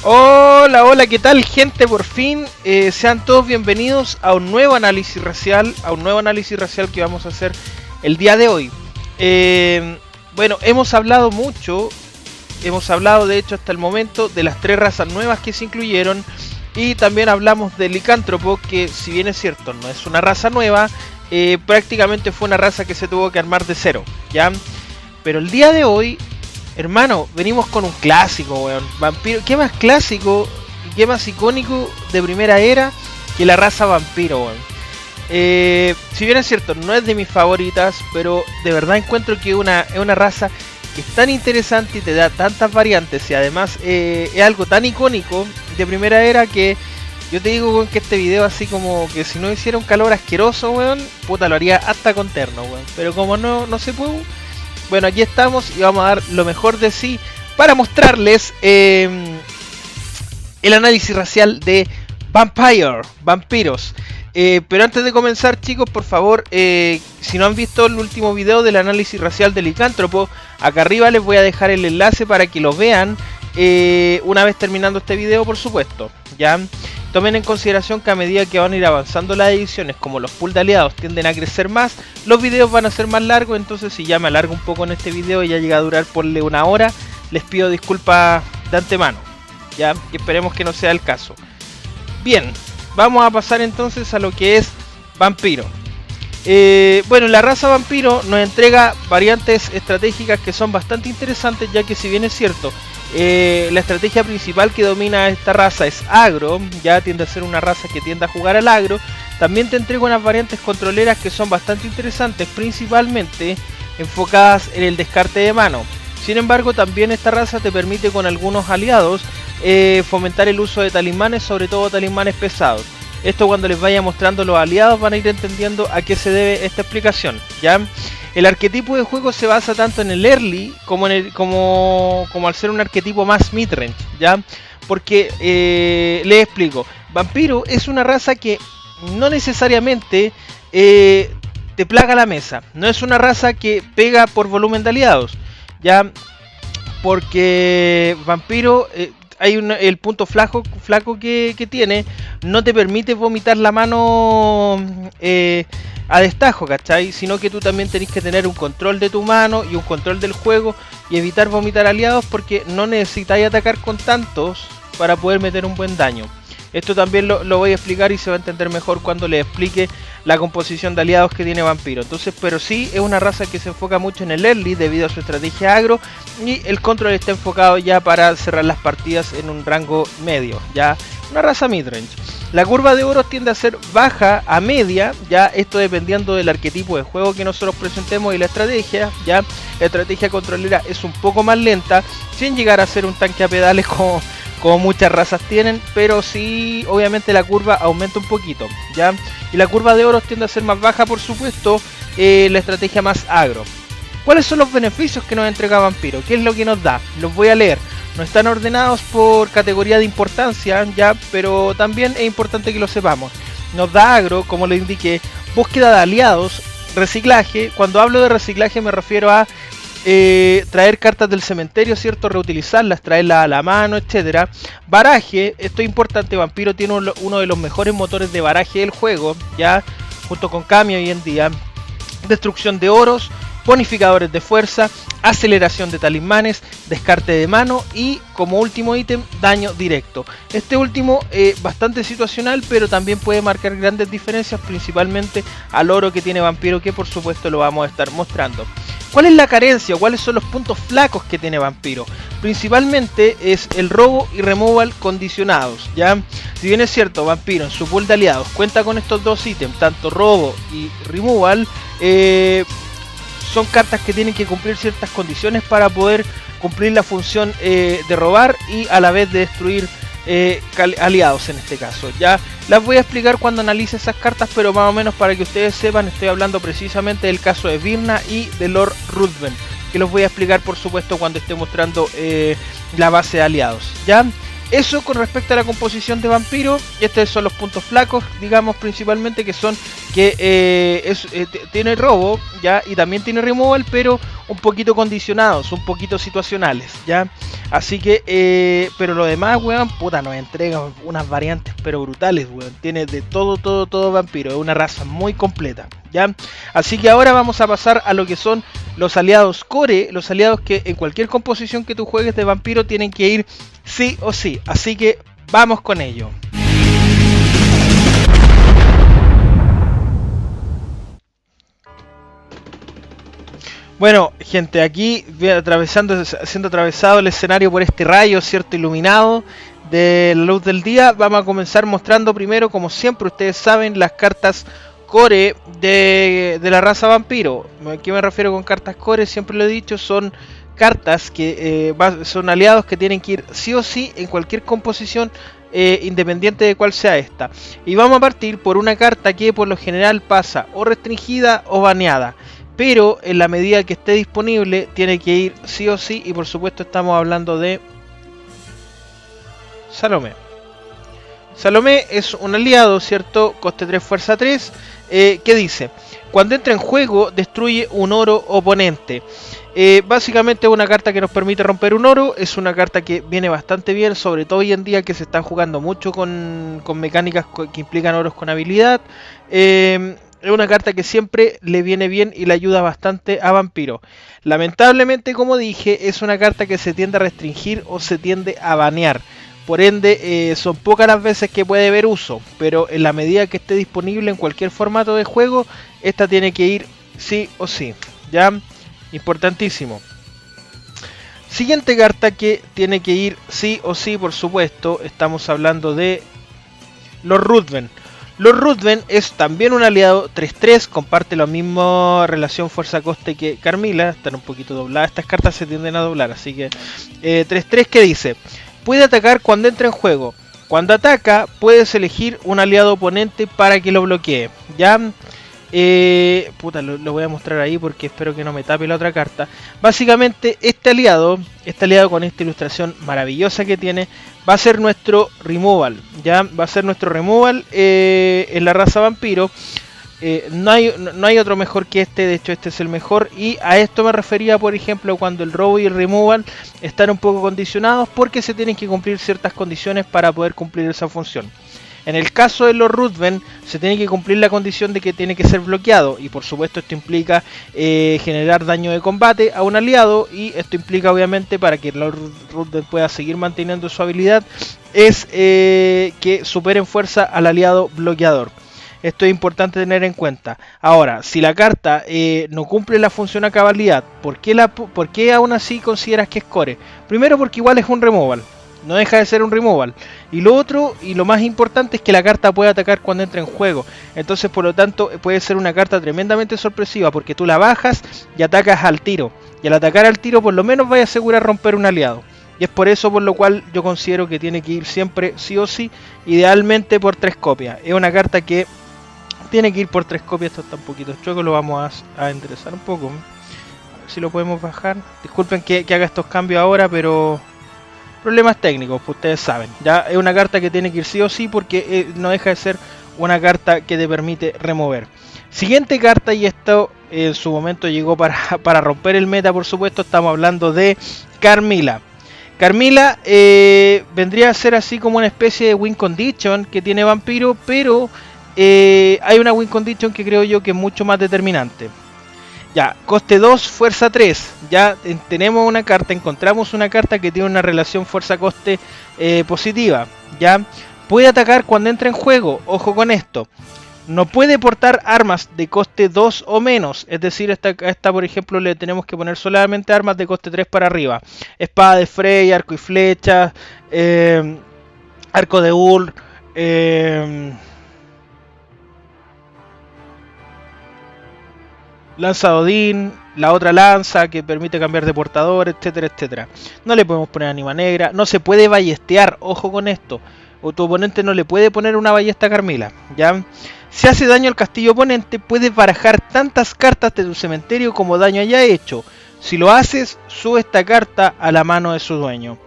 Hola, hola, ¿qué tal, gente? Por fin, sean todos bienvenidos a un nuevo análisis racial, que vamos a hacer el día de hoy. Bueno, hemos hablado mucho, hemos hablado de hecho hasta el momento de las 3 razas nuevas que se incluyeron y también hablamos del licántropo, que si bien es cierto no es una raza nueva, prácticamente fue una raza que se tuvo que armar de cero, ¿ya? Pero el día de hoy, hermano, venimos con un clásico, weón. Vampiro. ¿Qué más clásico y qué más icónico de primera era que la raza vampiro, weón? Si bien es cierto, no es de mis favoritas, pero de verdad encuentro que es una raza que es tan interesante y te da tantas variantes. Y además es algo tan icónico de primera era que yo te digo, weón, que este video así como que si no hiciera un calor asqueroso, weón, puta, lo haría hasta con terno, weón. Pero como no se pudo. Bueno, aquí estamos y vamos a dar lo mejor de sí para mostrarles el análisis racial de vampiros. Pero antes de comenzar, chicos, por favor, si no han visto el último video del análisis racial del licántropo, acá arriba les voy a dejar el enlace para que lo vean una vez terminando este video, por supuesto. Ya tomen en consideración que a medida que van a ir avanzando las ediciones, como los pools de aliados tienden a crecer más, los videos van a ser más largos. Entonces, si ya me alargo un poco en este video y ya llega a durar ponle una hora, les pido disculpas de antemano, ya, y esperemos que no sea el caso. Bien, vamos a pasar entonces a lo que es vampiro. Bueno, la raza vampiro nos entrega variantes estratégicas que son bastante interesantes, ya que si bien es cierto, la estrategia principal que domina esta raza es agro, ya tiende a ser una raza que tiende a jugar al agro. También te entrega unas variantes controleras que son bastante interesantes, principalmente enfocadas en el descarte de mano. Sin embargo, también esta raza te permite con algunos aliados fomentar el uso de talismanes, sobre todo talismanes pesados. Esto, cuando les vaya mostrando los aliados, van a ir entendiendo a qué se debe esta explicación, ¿ya? El arquetipo de juego se basa tanto en el early como al ser un arquetipo más midrange, ¿ya? Porque les explico, vampiro es una raza que no necesariamente te plaga la mesa, no es una raza que pega por volumen de aliados, ¿ya? Porque vampiro el punto flaco que tiene no te permite vomitar la mano a destajo, ¿cachai? Sino que tú también tenés que tener un control de tu mano y un control del juego y evitar vomitar aliados, porque no necesitáis atacar con tantos para poder meter un buen daño. Esto también lo voy a explicar y se va a entender mejor cuando les explique la composición de aliados que tiene vampiro. Entonces, pero sí es una raza que se enfoca mucho en el early debido a su estrategia agro, y el control está enfocado ya para cerrar las partidas en un rango medio, ya una raza midrange. La curva de oros tiende a ser baja a media, ya esto dependiendo del arquetipo de juego que nosotros presentemos y la estrategia, ya la estrategia controlera es un poco más lenta, sin llegar a ser un tanque a pedales como muchas razas tienen, pero sí, obviamente la curva aumenta un poquito, ¿ya? Y la curva de oros tiende a ser más baja, por supuesto, la estrategia más agro. ¿Cuáles son los beneficios que nos entrega Vampiro? ¿Qué es lo que nos da? Los voy a leer. No están ordenados por categoría de importancia, ya, pero también es importante que lo sepamos. Nos da agro, como le indiqué, búsqueda de aliados, reciclaje. Cuando hablo de reciclaje me refiero a traer cartas del cementerio, ¿cierto? Reutilizarlas, traerlas a la mano, etcétera. Baraje, esto es importante. Vampiro tiene uno de los mejores motores de baraje del juego, ya, junto con Kami hoy en día. Destrucción de oros, bonificadores de fuerza, aceleración de talismanes, descarte de mano y, como último ítem, daño directo. Este último bastante situacional, pero también puede marcar grandes diferencias, principalmente al oro que tiene Vampiro, que por supuesto lo vamos a estar mostrando. ¿Cuál es la carencia o cuáles son los puntos flacos que tiene Vampiro? Principalmente es el robo y removal condicionados, ¿ya? Si bien es cierto, Vampiro en su pool de aliados cuenta con estos dos ítems, tanto robo y removal, son cartas que tienen que cumplir ciertas condiciones para poder cumplir la función de robar y a la vez de destruir aliados en este caso. Ya las voy a explicar cuando analice esas cartas, pero más o menos para que ustedes sepan, estoy hablando precisamente del caso de Virna y de Lord Ruthven, que los voy a explicar por supuesto cuando esté mostrando la base de aliados. Ya, eso con respecto a la composición de Vampiro. Estos son los puntos flacos, digamos, principalmente, que son que tiene robo, ya, y también tiene removal, pero un poquito condicionados, un poquito situacionales, ya. Así que, pero lo demás, weón, puta, nos entrega unas variantes, pero brutales, weón. Tiene de todo vampiro, es una raza muy completa, ya. Así que ahora vamos a pasar a lo que son los aliados core, los aliados que en cualquier composición que tú juegues de vampiro tienen que ir sí o sí. Así que vamos con ello. Bueno, gente, aquí siendo atravesado el escenario por este rayo, cierto, iluminado de la luz del día, vamos a comenzar mostrando primero, como siempre ustedes saben, las cartas core de la raza vampiro. ¿A qué me refiero con cartas core? Siempre lo he dicho, son cartas que son aliados que tienen que ir sí o sí en cualquier composición, independiente de cuál sea esta. Y vamos a partir por una carta que por lo general pasa o restringida o baneada, pero en la medida que esté disponible tiene que ir sí o sí, y por supuesto estamos hablando de Salomé. Salomé es un aliado, ¿cierto? Coste 3, fuerza 3, que dice: cuando entra en juego, destruye un oro oponente. Básicamente es una carta que nos permite romper un oro, es una carta que viene bastante bien, sobre todo hoy en día que se están jugando mucho con mecánicas que implican oros con habilidad. Es una carta que siempre le viene bien y le ayuda bastante a Vampiro. Lamentablemente, como dije, es una carta que se tiende a restringir o se tiende a banear. Por ende, son pocas las veces que puede ver uso, pero en la medida que esté disponible en cualquier formato de juego, esta tiene que ir sí o sí. ¿Ya? Importantísimo. Siguiente carta que tiene que ir sí o sí, por supuesto, estamos hablando de los Ruthven. Los Ruthven es también un aliado 3-3, comparte la misma relación fuerza-coste que Carmilla, están un poquito dobladas, estas cartas se tienden a doblar, así que 3-3 que dice: puede atacar cuando entra en juego. Cuando ataca, puedes elegir un aliado oponente para que lo bloquee. Ya, lo voy a mostrar ahí porque espero que no me tape la otra carta. Básicamente, este aliado con esta ilustración maravillosa que tiene, va a ser nuestro removal. Ya, va a ser nuestro removal en la raza vampiro. No hay otro mejor que este, de hecho este es el mejor, y a esto me refería, por ejemplo, cuando el robo y el removal están un poco condicionados porque se tienen que cumplir ciertas condiciones para poder cumplir esa función. En el caso de los Ruthven se tiene que cumplir la condición de que tiene que ser bloqueado, y por supuesto esto implica generar daño de combate a un aliado, y esto implica obviamente, para que los Ruthven pueda seguir manteniendo su habilidad, es que superen fuerza al aliado bloqueador. Esto es importante tener en cuenta. Ahora, si la carta no cumple la función a cabalidad, ¿por qué aún así consideras que es core? Primero, porque igual es un removal, no deja de ser un removal. Y lo otro, y lo más importante, es que la carta puede atacar cuando entra en juego. Entonces, por lo tanto, puede ser una carta tremendamente sorpresiva, porque tú la bajas y atacas al tiro. Y al atacar al tiro, por lo menos vaya a asegurar romper un aliado. Y es por eso por lo cual yo considero que tiene que ir siempre sí o sí, idealmente por 3 copias. Es una carta que tiene que ir por 3 copias. Esto está un poquito chueco, lo vamos a enderezar un poco. A ver si lo podemos bajar. Disculpen que haga estos cambios ahora, pero problemas técnicos, pues ustedes saben. Ya es una carta que tiene que ir sí o sí, porque no deja de ser una carta que te permite remover. Siguiente carta, y esto en su momento llegó para romper el meta, por supuesto, estamos hablando de Carmilla. Carmilla vendría a ser así como una especie de win condition que tiene Vampiro, pero hay una win condition que creo yo que es mucho más determinante. Ya, coste 2, fuerza 3. Ya encontramos una carta que tiene una relación fuerza-coste positiva. Ya, puede atacar cuando entra en juego. Ojo con esto. No puede portar armas de coste 2 o menos. Es decir, esta por ejemplo le tenemos que poner solamente armas de coste 3 para arriba. Espada de Frey, arco y flecha, arco de Ur, lanza de Odín, la otra lanza que permite cambiar de portador, etcétera, etcétera. No le podemos poner anima negra, no se puede ballestear, ojo con esto. O tu oponente no le puede poner una ballesta a Carmilla, ¿ya? Si hace daño al castillo oponente, puedes barajar tantas cartas de tu cementerio como daño haya hecho. Si lo haces, sube esta carta a la mano de su dueño.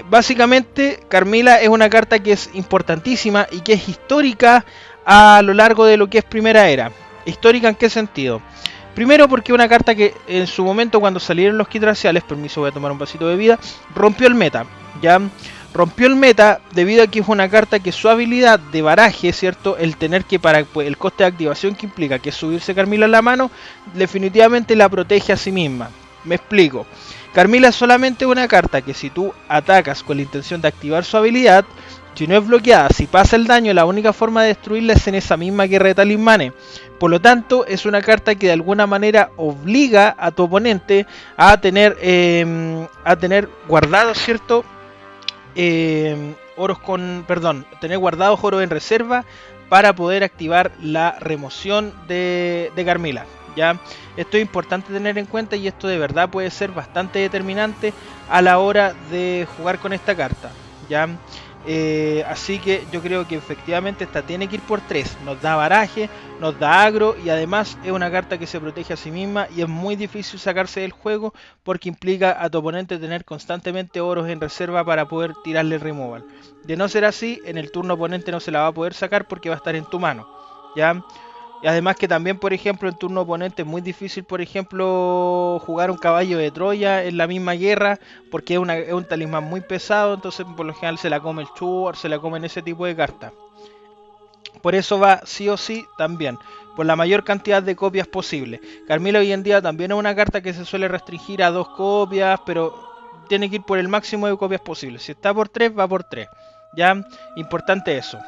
Básicamente, Carmilla es una carta que es importantísima y que es histórica a lo largo de lo que es Primera Era. ¿Histórica en qué sentido? Primero porque es una carta que en su momento cuando salieron los kits raciales, permiso voy a tomar un vasito de bebida, rompió el meta, ¿ya? Rompió el meta debido a que es una carta que su habilidad de baraje, ¿cierto? El tener que para pues, el coste de activación que implica que es subirse Carmila en la mano, definitivamente la protege a sí misma. Me explico. Carmila es solamente una carta que si tú atacas con la intención de activar su habilidad, si no es bloqueada, si pasa el daño, la única forma de destruirla es en esa misma guerra de talismanes. Por lo tanto, es una carta que de alguna manera obliga a tu oponente a tener guardado, ¿cierto? Tener guardados oros en reserva para poder activar la remoción de Carmila. ¿Ya? Esto es importante tener en cuenta y esto de verdad puede ser bastante determinante a la hora de jugar con esta carta. ¿Ya? Así que yo creo que efectivamente esta tiene que ir por 3. Nos da baraje, nos da agro y además es una carta que se protege a sí misma y es muy difícil sacarse del juego porque implica a tu oponente tener constantemente oros en reserva para poder tirarle el removal. De no ser así, en el turno oponente no se la va a poder sacar porque va a estar en tu mano. ¿Ya? Y además que también, por ejemplo, en turno oponente es muy difícil, por ejemplo, jugar un caballo de Troya en la misma guerra, porque es un talismán muy pesado, entonces por lo general se la come el Chuar, se la comen ese tipo de cartas. Por eso va sí o sí también, por la mayor cantidad de copias posible. Carmila hoy en día también es una carta que se suele restringir a 2 copias, pero tiene que ir por el máximo de copias posible. Si está por 3, va por 3. Ya, importante eso.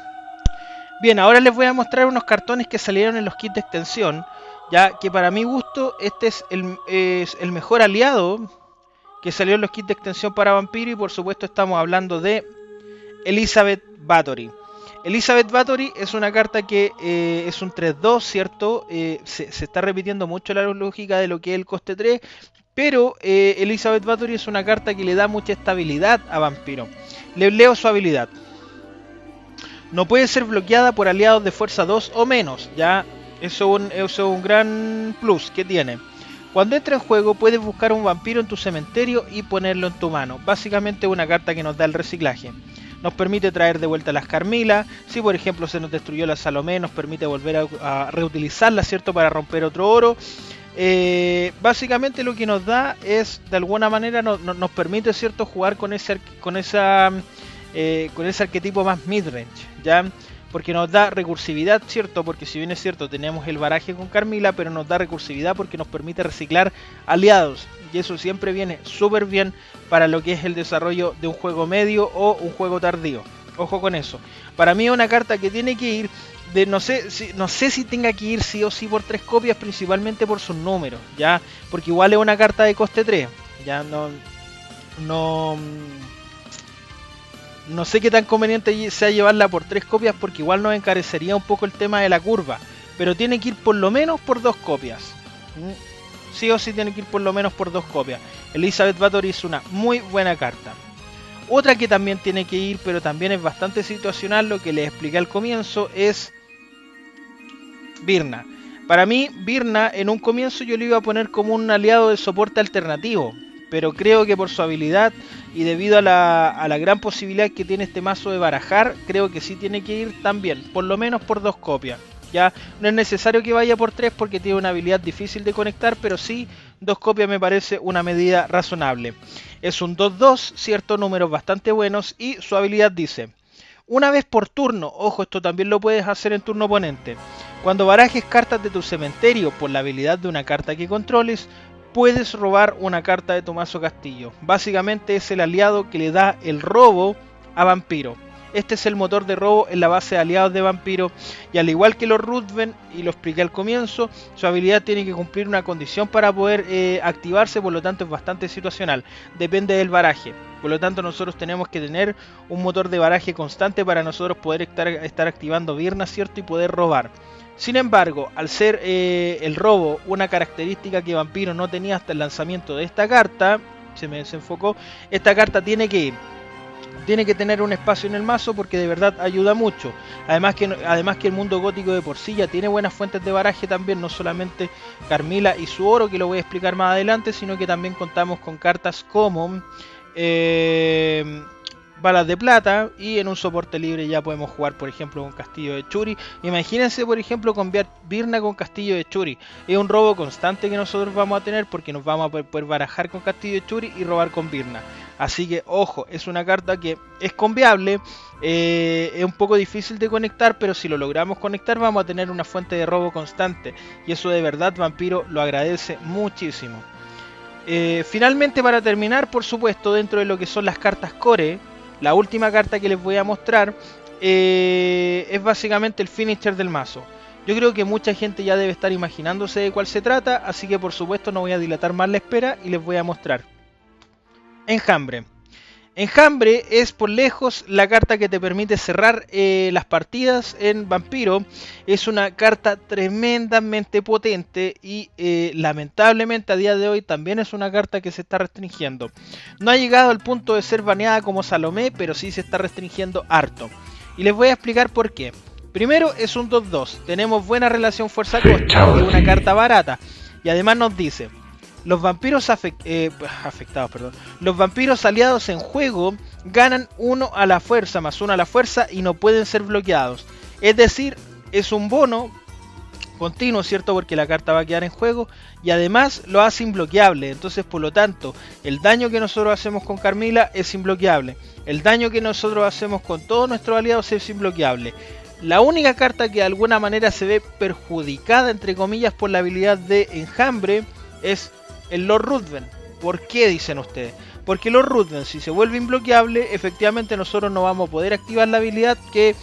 Bien, ahora les voy a mostrar unos cartones que salieron en los kits de extensión, ya que para mi gusto este es el mejor aliado que salió en los kits de extensión para Vampiro y por supuesto estamos hablando de Elizabeth Bathory. Elizabeth Bathory es una carta que es un 3-2, ¿cierto? Se está repitiendo mucho la lógica de lo que es el coste 3, pero Elizabeth Bathory es una carta que le da mucha estabilidad a Vampiro. Les leo su habilidad. No puede ser bloqueada por aliados de fuerza 2 o menos, ya eso es un gran plus que tiene. Cuando entra en juego puedes buscar un vampiro en tu cementerio y ponerlo en tu mano. Básicamente una carta que nos da el reciclaje. Nos permite traer de vuelta las Carmila. Si por ejemplo se nos destruyó la Salomé, nos permite volver a reutilizarla, ¿cierto? Para romper otro oro. Básicamente lo que nos da es, de alguna manera, nos permite, ¿cierto? Jugar con ese arquetipo más midrange, ¿ya? Porque nos da recursividad, ¿cierto? Porque si bien es cierto, tenemos el baraje con Carmila, pero nos da recursividad porque nos permite reciclar aliados. Y eso siempre viene súper bien para lo que es el desarrollo de un juego medio o un juego tardío. Ojo con eso. Para mí es una carta que tiene que ir, no sé si tenga que ir sí o sí por 3 copias, principalmente por sus números, ¿ya? Porque igual es una carta de coste 3, ¿ya? No sé qué tan conveniente sea llevarla por 3 copias porque igual nos encarecería un poco el tema de la curva. Pero tiene que ir por lo menos por 2 copias. Sí o sí tiene que ir por lo menos por 2 copias. Elizabeth Bathory es una muy buena carta. Otra que también tiene que ir, pero también es bastante situacional, lo que les expliqué al comienzo, es Virna. Para mí, Virna en un comienzo yo le iba a poner como un aliado de soporte alternativo. Pero creo que por su habilidad y debido a la gran posibilidad que tiene este mazo de barajar, creo que sí tiene que ir también, por lo menos por 2 copias. Ya no es necesario que vaya por 3 porque tiene una habilidad difícil de conectar, pero sí 2 copias me parece una medida razonable. Es un 2-2, cierto, números bastante buenos y su habilidad dice: una vez por turno, ojo, esto también lo puedes hacer en turno oponente. Cuando barajes cartas de tu cementerio por la habilidad de una carta que controles, puedes robar una carta de tu mazo castillo. Básicamente es el aliado que le da el robo a Vampiro. Este es el motor de robo en la base de aliados de Vampiro. Y al igual que los Ruthven, y lo expliqué al comienzo, su habilidad tiene que cumplir una condición para poder activarse, por lo tanto es bastante situacional. Depende del baraje. Por lo tanto nosotros tenemos que tener un motor de baraje constante para nosotros poder estar activando Virna, ¿cierto? Y poder robar. Sin embargo, al ser el robo una característica que Vampiro no tenía hasta el lanzamiento de esta carta, se me desenfocó, esta carta tiene que ir. Tiene que tener un espacio en el mazo porque de verdad ayuda mucho. Además que el mundo gótico de por sí ya tiene buenas fuentes de baraje también, no solamente Carmila y su oro, que lo voy a explicar más adelante, sino que también contamos con cartas como balas de plata, y en un soporte libre ya podemos jugar por ejemplo con castillo de Churi. Imagínense por ejemplo cambiar Virna con castillo de Churi, es un robo constante que nosotros vamos a tener porque nos vamos a poder barajar con castillo de Churi y robar con Virna. Así que ojo, es una carta que es conviable, es un poco difícil de conectar, pero si lo logramos conectar vamos a tener una fuente de robo constante, y eso de verdad Vampiro lo agradece muchísimo. Finalmente, para terminar, por supuesto, dentro de lo que son las cartas core, la última carta que les voy a mostrar es básicamente el finisher del mazo. Yo creo que mucha gente ya debe estar imaginándose de cuál se trata, así que por supuesto no voy a dilatar más la espera y les voy a mostrar. Enjambre. Enjambre es por lejos la carta que te permite cerrar las partidas en Vampiro. Es una carta tremendamente potente y lamentablemente a día de hoy también es una carta que se está restringiendo. No ha llegado al punto de ser baneada como Salomé, pero sí se está restringiendo harto. Y les voy a explicar por qué. Primero, es un 2-2. Tenemos buena relación fuerza-costo, es una carta barata. Y además nos dice: los vampiros afectados, los vampiros aliados en juego ganan 1 a la fuerza más 1 a la fuerza y no pueden ser bloqueados. Es decir, es un bono continuo, ¿cierto? Porque la carta va a quedar en juego y además lo hace imbloqueable. Entonces, por lo tanto, el daño que nosotros hacemos con Carmila es imbloqueable. El daño que nosotros hacemos con todos nuestros aliados es imbloqueable. La única carta que de alguna manera se ve perjudicada, entre comillas, por la habilidad de Enjambre es el Lord Ruthven. ¿Por qué, dicen ustedes? Porque Lord Ruthven, si se vuelve imbloqueable, efectivamente nosotros no vamos a poder activar la habilidad que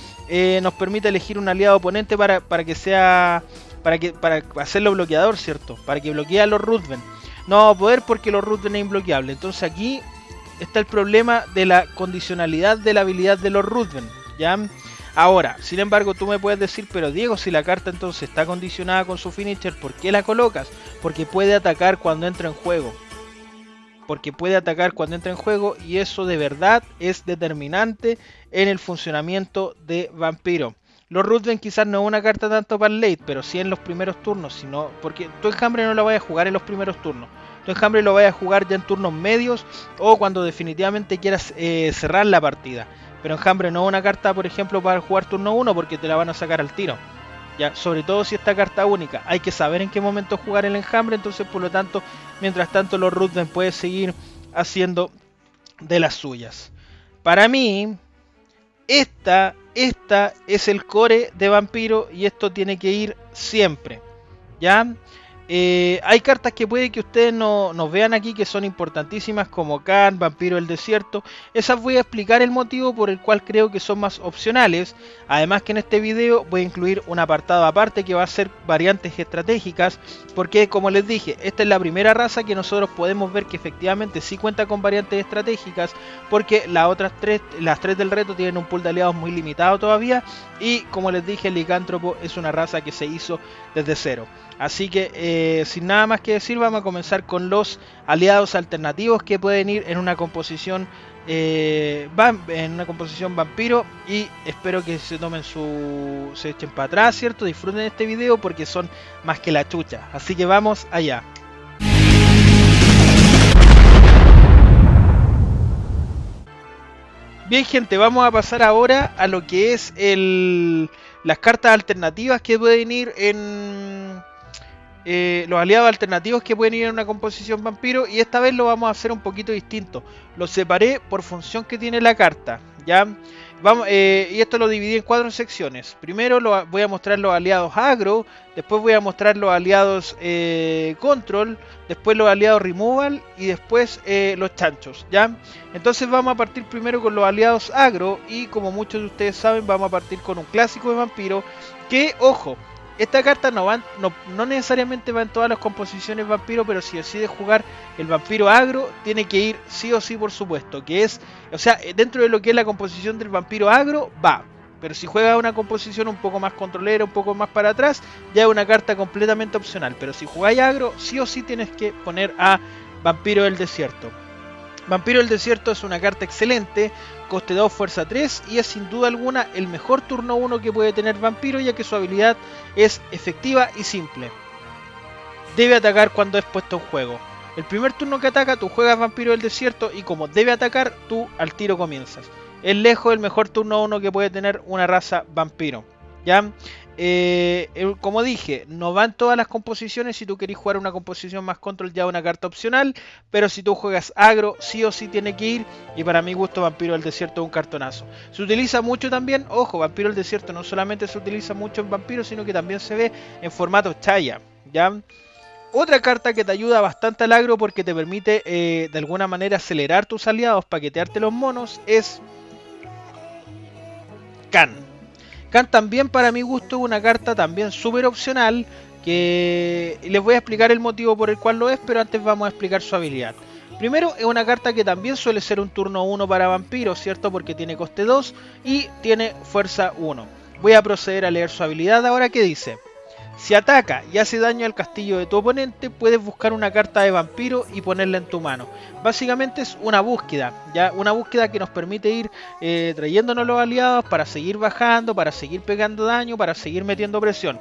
nos permite elegir un aliado oponente para que sea... para hacerlo bloqueador, ¿cierto? Para que bloquee a Lord Ruthven. No vamos a poder porque Lord Ruthven es imbloqueable. Entonces aquí está el problema de la condicionalidad de la habilidad de Lord Ruthven, ¿ya? Ahora, sin embargo, tú me puedes decir: pero Diego, si la carta entonces está condicionada con su finisher, ¿por qué la colocas? Porque puede atacar cuando entra en juego. Porque puede atacar cuando entra en juego, y eso de verdad es determinante en el funcionamiento de Vampiro. Los Ruthven quizás no es una carta tanto para el late, pero sí en los primeros turnos, sino porque tu Enjambre no lo vayas a jugar en los primeros turnos. Tu Enjambre lo vayas a jugar ya en turnos medios o cuando definitivamente quieras cerrar la partida. Pero Enjambre no es una carta, por ejemplo, para jugar turno 1 porque te la van a sacar al tiro. Ya, sobre todo si esta carta única. Hay que saber en qué momento jugar el Enjambre, entonces por lo tanto, mientras tanto los Ruthven puede seguir haciendo de las suyas. Para mí, esta es el core de Vampiro y esto tiene que ir siempre. ¿Ya? Hay cartas que puede que ustedes no vean aquí que son importantísimas, como Khan, Vampiro del Desierto. Esas voy a explicar el motivo por el cual creo que son más opcionales. Además que en este video voy a incluir un apartado aparte que va a ser variantes estratégicas, porque como les dije, esta es la primera raza que nosotros podemos ver que efectivamente sí cuenta con variantes estratégicas, porque las tres del reto tienen un pool de aliados muy limitado todavía, y como les dije, el licántropo es una raza que se hizo desde cero. Así que sin nada más que decir, vamos a comenzar con los aliados alternativos que pueden ir en una composición vampiro, y espero que se tomen se echen para atrás, ¿cierto? Disfruten este video porque son más que la chucha. Así que vamos allá. Bien, gente, vamos a pasar ahora a lo que es las cartas alternativas que pueden ir en... los aliados alternativos que pueden ir en una composición vampiro, y esta vez lo vamos a hacer un poquito distinto. Lo separé por función que tiene la carta, ¿ya? Y esto lo dividí en 4 secciones. Primero voy a mostrar los aliados agro, después voy a mostrar los aliados control, después los aliados removal y después los chanchos, ¿ya? Entonces vamos a partir primero con los aliados agro, y como muchos de ustedes saben, vamos a partir con un clásico de vampiro que, ojo, esta carta no necesariamente va en todas las composiciones vampiro, pero si decide jugar el vampiro agro, tiene que ir sí o sí, por supuesto. Que es, o sea, dentro de lo que es la composición del vampiro agro, va. Pero si juega una composición un poco más controlera, un poco más para atrás, ya es una carta completamente opcional. Pero si jugáis agro, sí o sí tienes que poner a Vampiro del Desierto. Vampiro del Desierto es una carta excelente, coste 2, fuerza 3, y es sin duda alguna el mejor turno 1 que puede tener Vampiro, ya que su habilidad es efectiva y simple. Debe atacar cuando es puesto en juego. El primer turno que ataca, tú juegas Vampiro del Desierto, y como debe atacar, tú al tiro comienzas. es lejos el mejor turno 1 que puede tener una raza vampiro. ¿Ya? Como dije, no van todas las composiciones. Si tú querés jugar una composición más control, ya una carta opcional. Pero si tú juegas agro, sí o sí tiene que ir. Y para mi gusto, Vampiro del Desierto es un cartonazo. Se utiliza mucho también, ojo, Vampiro del Desierto no solamente se utiliza mucho en Vampiro, sino que también se ve en formato Chaya. ¿Ya? Otra carta que te ayuda bastante al agro porque te permite de alguna manera acelerar tus aliados, paquetearte los monos, es Khan. Khan también para mi gusto es una carta también súper opcional, que les voy a explicar el motivo por el cual lo es, pero antes vamos a explicar su habilidad. Primero, es una carta que también suele ser un turno 1 para vampiro, ¿cierto? Porque tiene coste 2 y tiene fuerza 1. Voy a proceder a leer su habilidad ahora, que dice: si ataca y hace daño al castillo de tu oponente, puedes buscar una carta de vampiro y ponerla en tu mano. Básicamente es una búsqueda, ya una búsqueda que nos permite ir trayéndonos los aliados para seguir bajando, para seguir pegando daño, para seguir metiendo presión.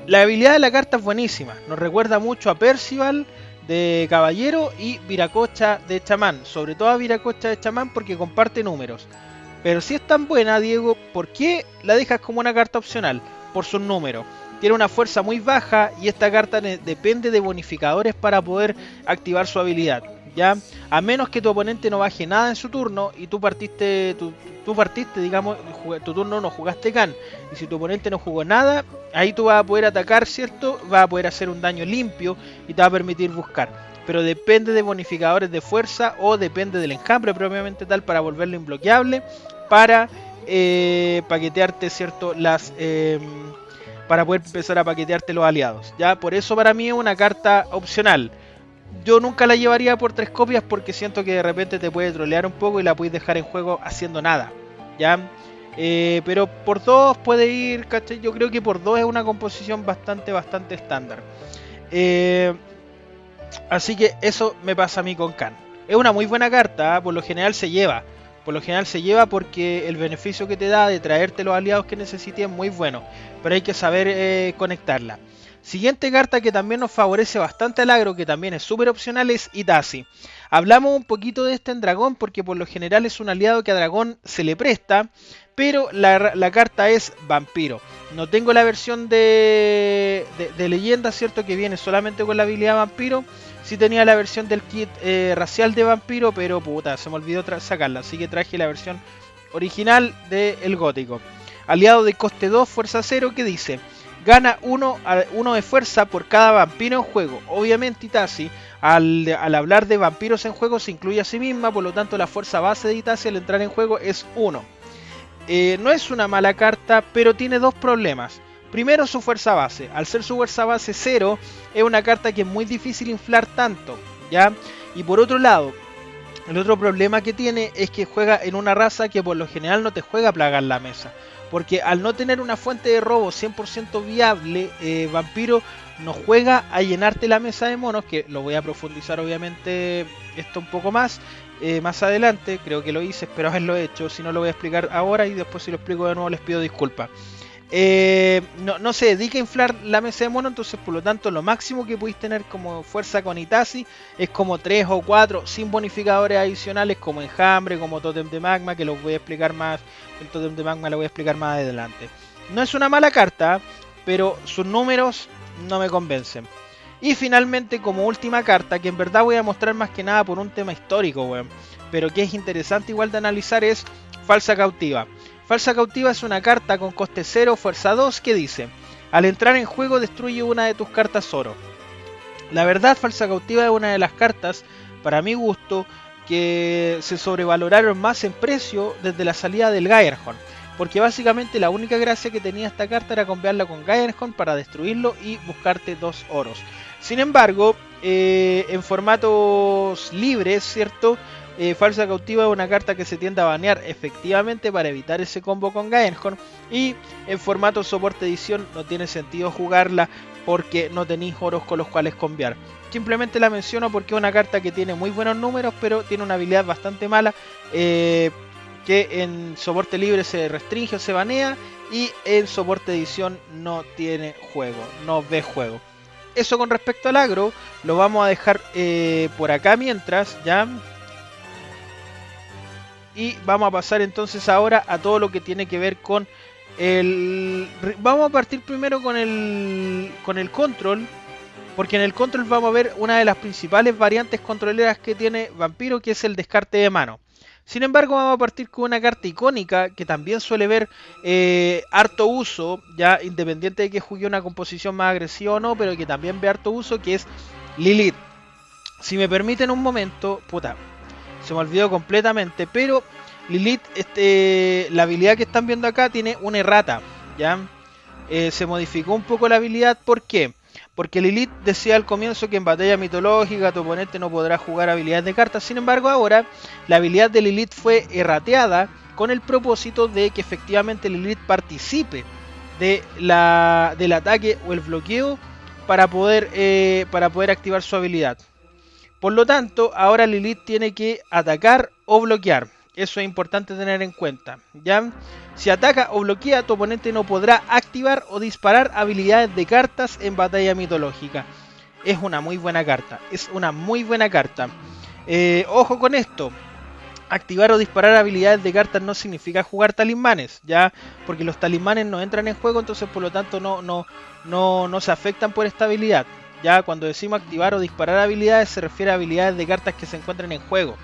La habilidad de la carta es buenísima, nos recuerda mucho a Percival de caballero y Viracocha de chamán, sobre todo a Viracocha de chamán porque comparte números. Pero si es tan buena, Diego, ¿por qué la dejas como una carta opcional? Por sus números. Tiene una fuerza muy baja y esta carta depende de bonificadores para poder activar su habilidad. ¿Ya? A menos que tu oponente no baje nada en su turno y tú partiste, digamos, tu turno no jugaste Khan. Y si tu oponente no jugó nada, ahí tú vas a poder atacar, ¿cierto? Vas a poder hacer un daño limpio y te va a permitir buscar. Pero depende de bonificadores de fuerza o depende del enjambre propiamente tal para volverlo imbloqueable, para paquetearte, ¿cierto? Para poder empezar a paquetearte los aliados. ¿Ya? Por eso para mí es una carta opcional. Yo nunca la llevaría por 3 copias porque siento que de repente te puede trolear un poco y la puedes dejar en juego haciendo nada. ¿Ya? Pero por 2 puede ir, ¿cachai? Yo creo que por 2 es una composición bastante estándar. Así que eso me pasa a mí con Khan. Es una muy buena carta, por lo general se lleva. Por lo general se lleva porque el beneficio que te da de traerte los aliados que necesites es muy bueno. Pero hay que saber conectarla. Siguiente carta que también nos favorece bastante al agro, que también es súper opcional, es Itachi. Hablamos un poquito de este en dragón porque por lo general es un aliado que a dragón se le presta. Pero la carta es vampiro. No tengo la versión de leyenda, ¿cierto? Que viene solamente con la habilidad vampiro. Sí tenía la versión del kit racial de vampiro, pero puta, se me olvidó sacarla. Así que traje la versión original del gótico. Aliado de coste 2, fuerza 0, que dice: gana 1 de fuerza por cada vampiro en juego. Obviamente Itachi, al hablar de vampiros en juego, se incluye a sí misma. Por lo tanto la fuerza base de Itachi al entrar en juego es 1. No es una mala carta, pero tiene dos problemas. Primero, su fuerza base. Al ser su fuerza base 0, es una carta que es muy difícil inflar tanto, ¿ya? Y por otro lado, el otro problema que tiene es que juega en una raza que por lo general no te juega a plagar la mesa. Porque al no tener una fuente de robo 100% viable, Vampiro no juega a llenarte la mesa de monos, que lo voy a profundizar obviamente esto un poco más adelante. Creo que lo hice, espero haberlo hecho. Si no, lo voy a explicar ahora y después si lo explico de nuevo les pido disculpas. No se dedica a inflar la mesa de mono, entonces por lo tanto lo máximo que podéis tener como fuerza con Itachi es como 3 o 4 sin bonificadores adicionales como enjambre, como tótem de magma, que los voy a explicar más. El tótem de magma lo voy a explicar más adelante. No es una mala carta, pero sus números no me convencen. Y finalmente, como última carta, que en verdad voy a mostrar más que nada por un tema histórico, weón, pero que es interesante igual de analizar, es Falsa Cautiva. Falsa Cautiva es una carta con coste 0, fuerza 2, que dice: al entrar en juego destruye una de tus cartas oro. La verdad, Falsa Cautiva es una de las cartas, para mi gusto, que se sobrevaloraron más en precio desde la salida del Gaerhorn. Porque básicamente la única gracia que tenía esta carta era cambiarla con Gaerhorn para destruirlo y buscarte 2 oros. Sin embargo, en formatos libres, ¿cierto? Falsa Cautiva es una carta que se tiende a banear efectivamente para evitar ese combo con Gaenhorn. Y en formato soporte edición no tiene sentido jugarla porque no tenéis oros con los cuales cambiar. Simplemente la menciono porque es una carta que tiene muy buenos números, pero tiene una habilidad bastante mala, que en soporte libre se restringe o se banea, y en soporte edición no tiene juego, no ve juego. Eso con respecto al agro, lo vamos a dejar por acá mientras, ¿ya? y vamos a pasar entonces ahora a todo lo que tiene que ver con el... Vamos a partir primero con el control, porque en el control vamos a ver una de las principales variantes controleras que tiene Vampiro, que es el descarte de mano. Sin embargo, vamos a partir con una carta icónica que también suele ver harto uso, ya independiente de que juegue una composición más agresiva o no, pero que también ve harto uso, que es Lilith. Si me permiten un momento, puta, se me olvidó completamente, pero Lilith, la habilidad que están viendo acá tiene una errata, ¿ya? Se modificó un poco la habilidad, ¿por qué? Porque Lilith decía al comienzo que en batalla mitológica tu oponente no podrá jugar habilidades de cartas. Sin embargo, ahora la habilidad de Lilith fue errateada con el propósito de que efectivamente Lilith participe del ataque o el bloqueo para poder activar su habilidad. Por lo tanto, ahora Lilith tiene que atacar o bloquear. Eso es importante tener en cuenta, ¿ya? Si ataca o bloquea, tu oponente no podrá activar o disparar habilidades de cartas en batalla mitológica. Es una muy buena carta, es una muy buena carta. Ojo con esto. Activar o disparar habilidades de cartas no significa jugar talismanes, ¿ya? Porque los talismanes no entran en juego, entonces por lo tanto no se afectan por esta habilidad. Ya cuando decimos activar o disparar habilidades se refiere a habilidades de cartas que se encuentran en juego,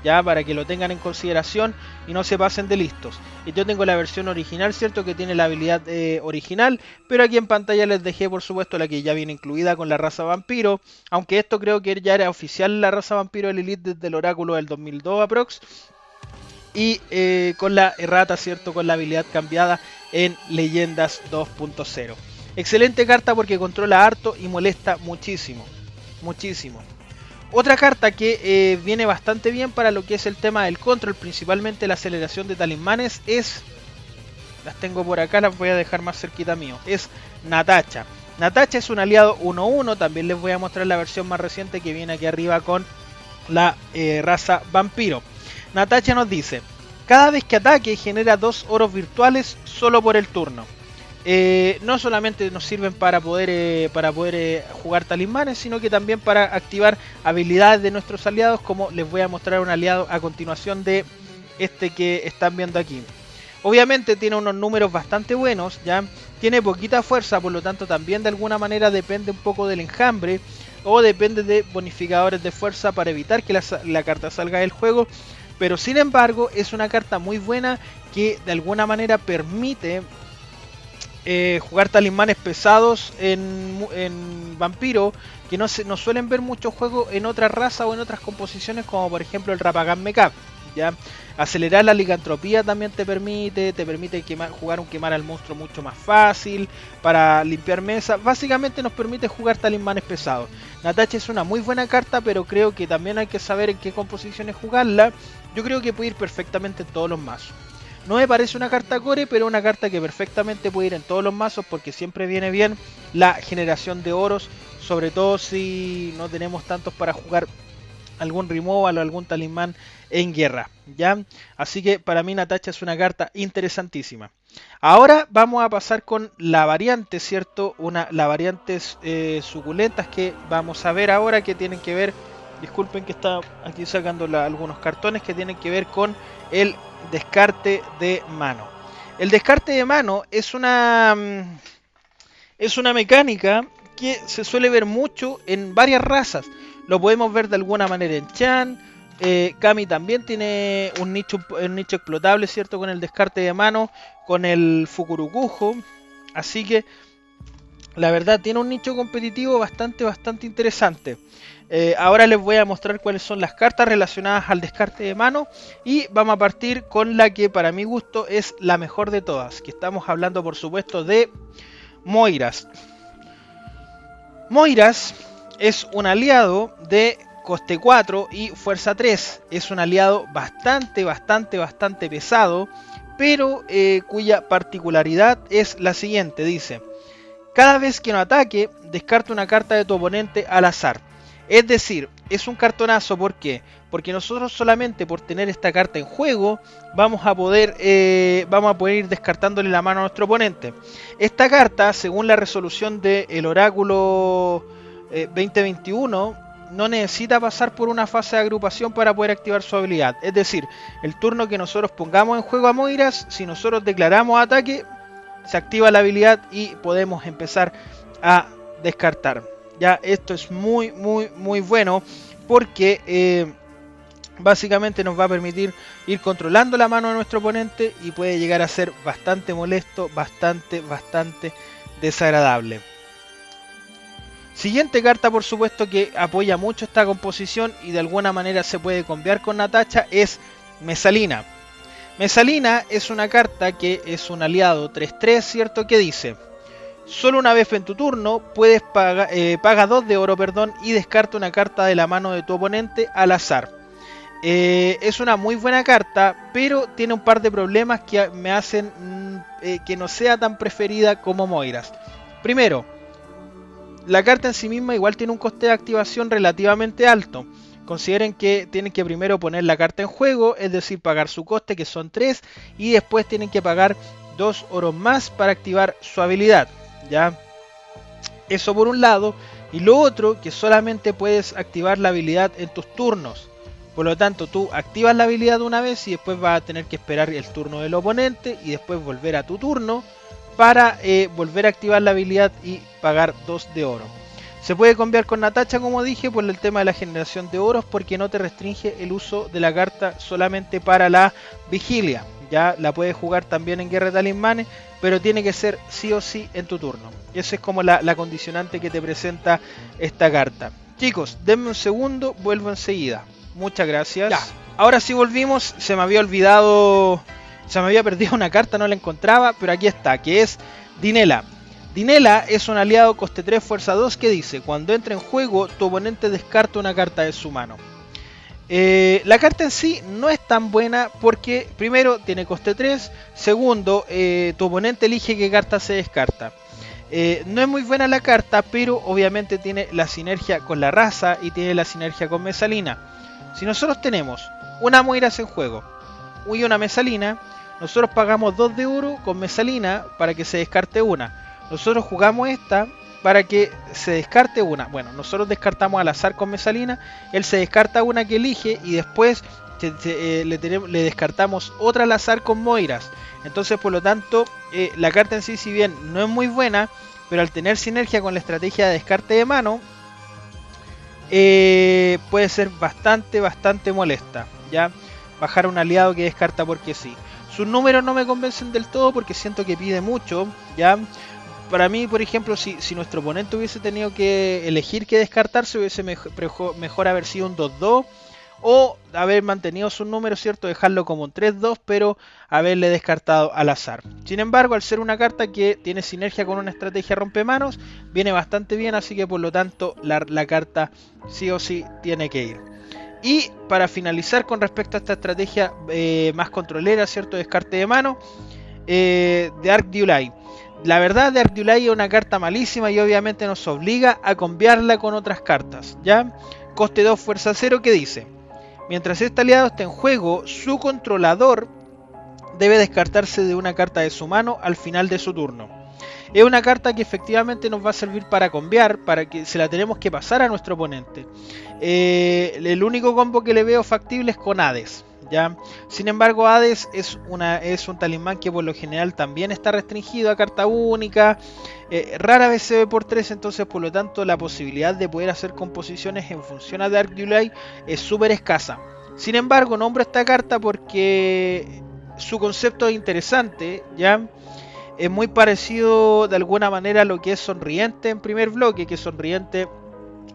ya para que lo tengan en consideración y no se pasen de listos. Y yo tengo la versión original, cierto, que tiene la habilidad original, pero aquí en pantalla les dejé por supuesto la que ya viene incluida con la raza vampiro, aunque esto creo que ya era oficial la raza vampiro de Lilith desde el oráculo del 2002 aprox. Y con la errata, cierto, con la habilidad cambiada en Leyendas 2.0. Excelente carta porque controla harto y molesta muchísimo. Muchísimo. Otra carta que viene bastante bien para lo que es el tema del control, principalmente la aceleración de talismanes, es... Las tengo por acá, las voy a dejar más cerquita mío. Es Natacha. Natacha es un aliado 1-1, también les voy a mostrar la versión más reciente que viene aquí arriba con la raza vampiro. Natacha nos dice, cada vez que ataque genera 2 oros virtuales solo por el turno. No solamente nos sirven para poder jugar talismanes, sino que también para activar habilidades de nuestros aliados, como les voy a mostrar un aliado a continuación de este que están viendo aquí. Obviamente tiene unos números bastante buenos, ya tiene poquita fuerza, por lo tanto también de alguna manera depende un poco del enjambre o depende de bonificadores de fuerza para evitar que la carta salga del juego. Pero sin embargo es una carta muy buena que de alguna manera permite jugar talismanes pesados en Vampiro, que no suelen ver muchos juegos en otras razas o en otras composiciones, como por ejemplo el Rapagan Mecap. ¿Ya? Acelerar la licantropía también te permite jugar un quemar al monstruo mucho más fácil, para limpiar mesa. Básicamente nos permite jugar talismanes pesados. Natacha es una muy buena carta, pero creo que también hay que saber en qué composiciones jugarla. Yo creo que puede ir perfectamente en todos los mazos. No me parece una carta core, pero una carta que perfectamente puede ir en todos los mazos, porque siempre viene bien la generación de oros, sobre todo si no tenemos tantos para jugar algún removal o algún talismán en guerra, ¿ya? Así que para mí Natacha es una carta interesantísima. Ahora vamos a pasar con la variante, ¿cierto? Las variantes suculentas que vamos a ver ahora, que tienen que ver, disculpen que está aquí sacando algunos cartones, que tienen que ver con el descarte de mano. El descarte de mano es una mecánica que se suele ver mucho en varias razas. Lo podemos ver de alguna manera en Chan. Kami también tiene un nicho explotable, ¿cierto? Con el descarte de mano, con el Fukurokujo. Así que la verdad tiene un nicho competitivo bastante interesante. Ahora les voy a mostrar cuáles son las cartas relacionadas al descarte de mano. Y vamos a partir con la que para mi gusto es la mejor de todas. Que estamos hablando por supuesto de Moiras. Moiras es un aliado de coste 4 y fuerza 3. Es un aliado bastante pesado, pero cuya particularidad es la siguiente. Dice, cada vez que no ataque, descarta una carta de tu oponente al azar. Es decir, es un cartonazo. ¿Por qué? Porque nosotros solamente por tener esta carta en juego vamos a poder ir descartándole la mano a nuestro oponente. Esta carta, según la resolución del oráculo 2021, no necesita pasar por una fase de agrupación para poder activar su habilidad. Es decir, el turno que nosotros pongamos en juego a Moiras, si nosotros declaramos ataque, se activa la habilidad y podemos empezar a descartar. Ya esto es muy bueno porque básicamente nos va a permitir ir controlando la mano de nuestro oponente y puede llegar a ser bastante molesto, bastante desagradable. Siguiente carta, por supuesto, que apoya mucho esta composición y de alguna manera se puede combinar con Natacha, es Mesalina. Mesalina es una carta que es un aliado 3-3, ¿cierto? Que dice: solo una vez en tu turno puedes paga 2 de oro, y descarta una carta de la mano de tu oponente al azar. Es una muy buena carta, pero tiene un par de problemas que me hacen que no sea tan preferida como Moiras. Primero, la carta en sí misma igual tiene un coste de activación relativamente alto. Consideren que tienen que primero poner la carta en juego, es decir, pagar su coste, que son 3, y después tienen que pagar 2 oros más para activar su habilidad. ¿Ya? Eso por un lado. Y lo otro, que solamente puedes activar la habilidad en tus turnos. Por lo tanto, tú activas la habilidad una vez y después vas a tener que esperar el turno del oponente y después volver a tu turno para volver a activar la habilidad y pagar 2 de oro. Se puede cambiar con Natacha, como dije, por el tema de la generación de oros, porque no te restringe el uso de la carta solamente para la vigilia. Ya la puedes jugar también en Guerra de Talismanes, pero tiene que ser sí o sí en tu turno. Y esa es como la condicionante que te presenta esta carta. Chicos, denme un segundo, vuelvo enseguida. Muchas gracias. Ya, ahora sí volvimos, se me había olvidado, se me había perdido una carta, no la encontraba, pero aquí está, que es Dinela. Dinela es un aliado coste 3, fuerza 2 que dice: cuando entra en juego, tu oponente descarta una carta de su mano. La carta en sí no es tan buena porque, primero, tiene coste 3, segundo, tu oponente elige qué carta se descarta. No es muy buena la carta, pero obviamente tiene la sinergia con la raza y tiene la sinergia con Mesalina. Si nosotros tenemos una Moiras en juego y una Mesalina, nosotros pagamos 2 de oro con Mesalina para que se descarte una. Nosotros jugamos esta para que se descarte una. Bueno, nosotros descartamos al azar con Mesalina, él se descarta una que elige y después le descartamos otra al azar con Moiras. Entonces, por lo tanto, la carta en sí, si bien no es muy buena, pero al tener sinergia con la estrategia de descarte de mano, puede ser bastante molesta. ¿Ya? Bajar a un aliado que descarta porque sí. Sus números no me convencen del todo porque siento que pide mucho. ¿Ya? Para mí, por ejemplo, si nuestro oponente hubiese tenido que elegir qué descartarse, hubiese mejor haber sido un 2-2 o haber mantenido sus números, ¿cierto? Dejarlo como un 3-2, pero haberle descartado al azar. Sin embargo, al ser una carta que tiene sinergia con una estrategia rompemanos, viene bastante bien, así que por lo tanto la carta sí o sí tiene que ir. Y para finalizar con respecto a esta estrategia más controlera, ¿cierto? Descarte de mano, de Arc Dulai. La verdad, de Arc Dulai es una carta malísima y obviamente nos obliga a cambiarla con otras cartas, ¿ya? Coste 2, fuerza 0, que dice: mientras este aliado esté en juego, su controlador debe descartarse de una carta de su mano al final de su turno. Es una carta que efectivamente nos va a servir para combiar, para que se la tenemos que pasar a nuestro oponente. El único combo que le veo factible es con Hades. ¿Ya? Sin embargo, Hades es un talismán que por lo general también está restringido a carta única, rara vez se ve por 3, entonces por lo tanto la posibilidad de poder hacer composiciones en función a Dark Dulai es súper escasa. Sin embargo, nombro esta carta porque su concepto es interesante, ¿ya? Es muy parecido de alguna manera a lo que es Sonriente en primer bloque, que Sonriente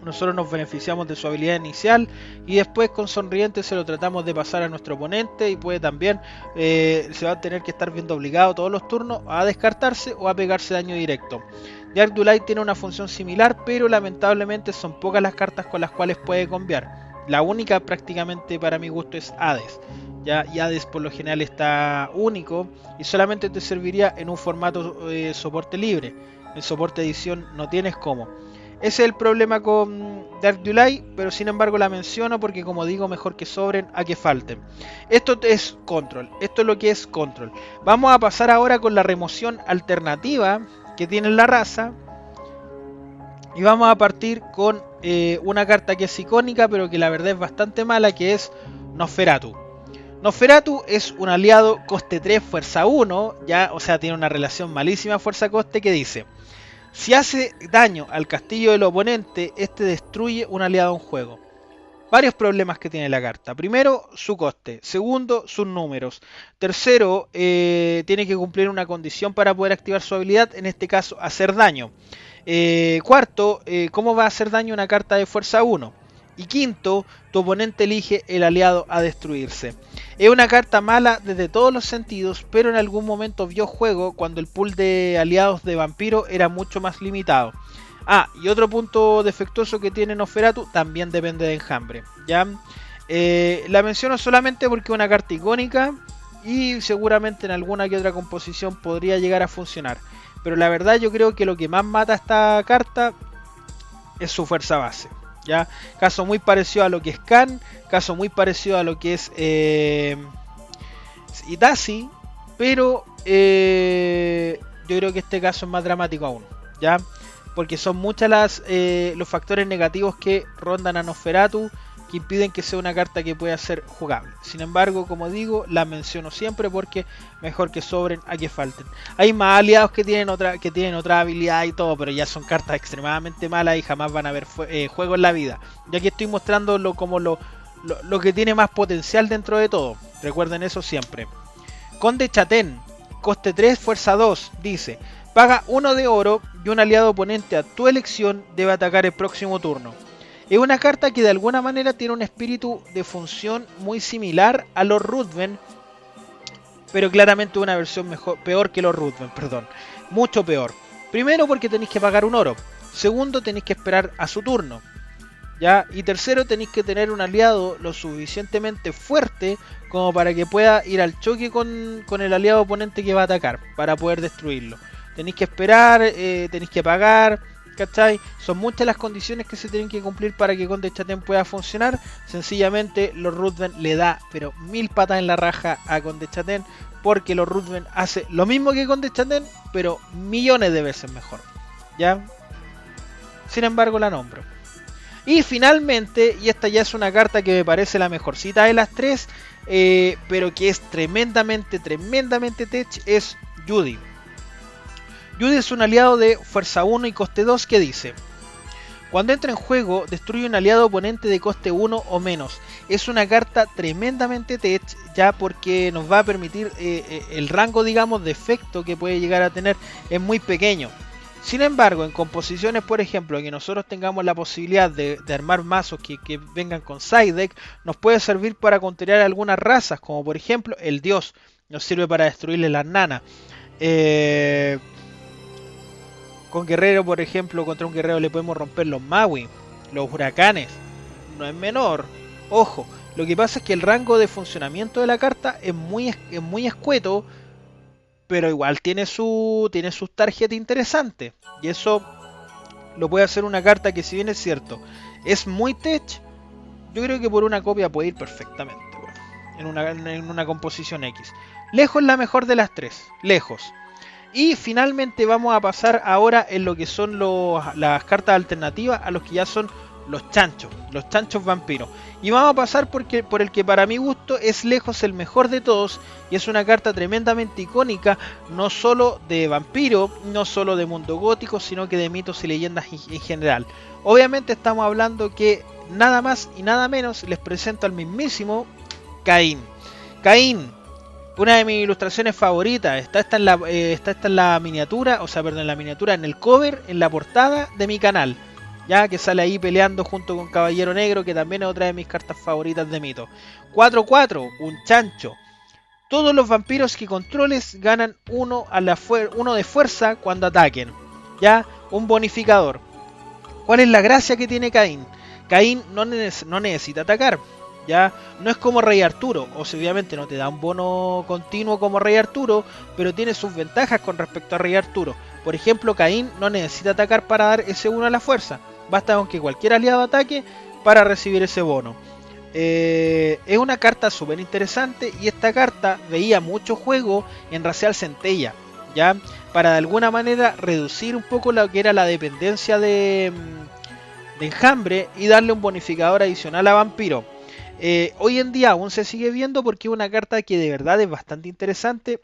nosotros nos beneficiamos de su habilidad inicial y después con Sonriente se lo tratamos de pasar a nuestro oponente y puede también se va a tener que estar viendo obligado todos los turnos a descartarse o a pegarse daño directo. Dark Dulai tiene una función similar, pero lamentablemente son pocas las cartas con las cuales puede combiar. La única prácticamente para mi gusto es Hades. ¿Ya? Y Hades por lo general está único y solamente te serviría en un formato soporte libre. En soporte edición no tienes cómo. Ese es el problema con Dark Dulai, pero sin embargo la menciono porque, como digo, mejor que sobren a que falten. Esto es control, esto es lo que es control. Vamos a pasar ahora con la remoción alternativa que tiene la raza. Y vamos a partir con una carta que es icónica, pero que la verdad es bastante mala, que es Nosferatu. Nosferatu es un aliado coste 3, fuerza 1, ya, o sea, tiene una relación malísima fuerza-coste que dice: si hace daño al castillo del oponente, este destruye un aliado en juego. Varios problemas que tiene la carta. Primero, su coste. Segundo, sus números. Tercero, tiene que cumplir una condición para poder activar su habilidad, en este caso, hacer daño. Cuarto, ¿cómo va a hacer daño una carta de fuerza 1? Y quinto, tu oponente elige el aliado a destruirse. Es una carta mala desde todos los sentidos, pero en algún momento vio juego cuando el pool de aliados de vampiro era mucho más limitado. Ah, y otro punto defectuoso que tiene Nosferatu, también depende de enjambre, ¿ya? La menciono solamente porque es una carta icónica y seguramente en alguna que otra composición podría llegar a funcionar. Pero la verdad yo creo que lo que más mata a esta carta es su fuerza base, ¿ya? Caso muy parecido a lo que es Khan, caso muy parecido a lo que es Itachi, pero yo creo que este caso es más dramático aún, ¿ya? Porque son muchas los factores negativos que rondan a Nosferatu, que impiden que sea una carta que pueda ser jugable. Sin embargo, como digo, la menciono siempre porque mejor que sobren a que falten. Hay más aliados que tienen otra habilidad y todo, pero ya son cartas extremadamente malas y jamás van a haber juego en la vida. Ya que estoy mostrando como lo que tiene más potencial dentro de todo. Recuerden eso siempre. Conde Chatén, coste 3, fuerza 2, dice: paga 1 de oro y un aliado oponente a tu elección debe atacar el próximo turno. Es una carta que de alguna manera tiene un espíritu de función muy similar a los Ruthven, pero claramente una versión peor que los Ruthven, perdón. Mucho peor. Primero porque tenéis que pagar un oro. Segundo, tenéis que esperar a su turno, ¿ya? Y tercero, tenéis que tener un aliado lo suficientemente fuerte como para que pueda ir al choque con el aliado oponente que va a atacar, para poder destruirlo. Tenéis que esperar, tenéis que pagar, ¿cachai? Son muchas las condiciones que se tienen que cumplir para que Conde Chatén pueda funcionar. Sencillamente los Ruthven le da pero 1000 patas en la raja a Conde Chatén, porque los Ruthven hace lo mismo que Conde Chatén, pero millones de veces mejor, ¿ya? Sin embargo la nombro. Y finalmente, y esta ya es una carta que me parece la mejorcita de las tres, pero que es tremendamente tech, es Judy. Judy es un aliado de fuerza 1 y coste 2 que dice: cuando entra en juego, destruye un aliado oponente de coste 1 o menos. Es una carta tremendamente tech, ya porque nos va a permitir el rango, digamos, de efecto que puede llegar a tener es muy pequeño. Sin embargo, en composiciones, por ejemplo, que nosotros tengamos la posibilidad de armar mazos que vengan con side deck, nos puede servir para contrariar algunas razas, como por ejemplo el dios, nos sirve para destruirle las nanas. Con guerrero, por ejemplo, contra un guerrero le podemos romper los Maui, los huracanes, no es menor. Ojo, lo que pasa es que el rango de funcionamiento de la carta es muy escueto, pero igual tiene sus tarjetas interesantes. Y eso lo puede hacer una carta que, si bien es cierto, es muy tech, yo creo que por una copia puede ir perfectamente, bueno, en una composición X. Lejos la mejor de las tres, lejos. Y finalmente vamos a pasar ahora en lo que son las cartas alternativas a los que ya son los chanchos vampiros. Y vamos a pasar por el que para mi gusto es lejos el mejor de todos, y es una carta tremendamente icónica, no solo de vampiro, no solo de mundo gótico, sino que de mitos y leyendas en general. Obviamente estamos hablando que nada más y nada menos les presento al mismísimo Caín. Caín, una de mis ilustraciones favoritas, está esta en la miniatura, en el cover, en la portada de mi canal, ya que sale ahí peleando junto con Caballero Negro, que también es otra de mis cartas favoritas de mito. 4-4, un chancho. Todos los vampiros que controles ganan uno de fuerza cuando ataquen, ya, un bonificador. ¿Cuál es la gracia que tiene Caín? Caín no necesita atacar. Ya no es como Rey Arturo, obviamente no te da un bono continuo como Rey Arturo, pero tiene sus ventajas con respecto a Rey Arturo. Por ejemplo, Caín no necesita atacar para dar ese 1 a la fuerza, basta con que cualquier aliado ataque para recibir ese bono. Es una carta súper interesante, y esta carta veía mucho juego en Racial Centella, ya, para de alguna manera reducir un poco lo que era la dependencia de de enjambre y darle un bonificador adicional a vampiro. Hoy en día aún se sigue viendo porque es una carta que de verdad es bastante interesante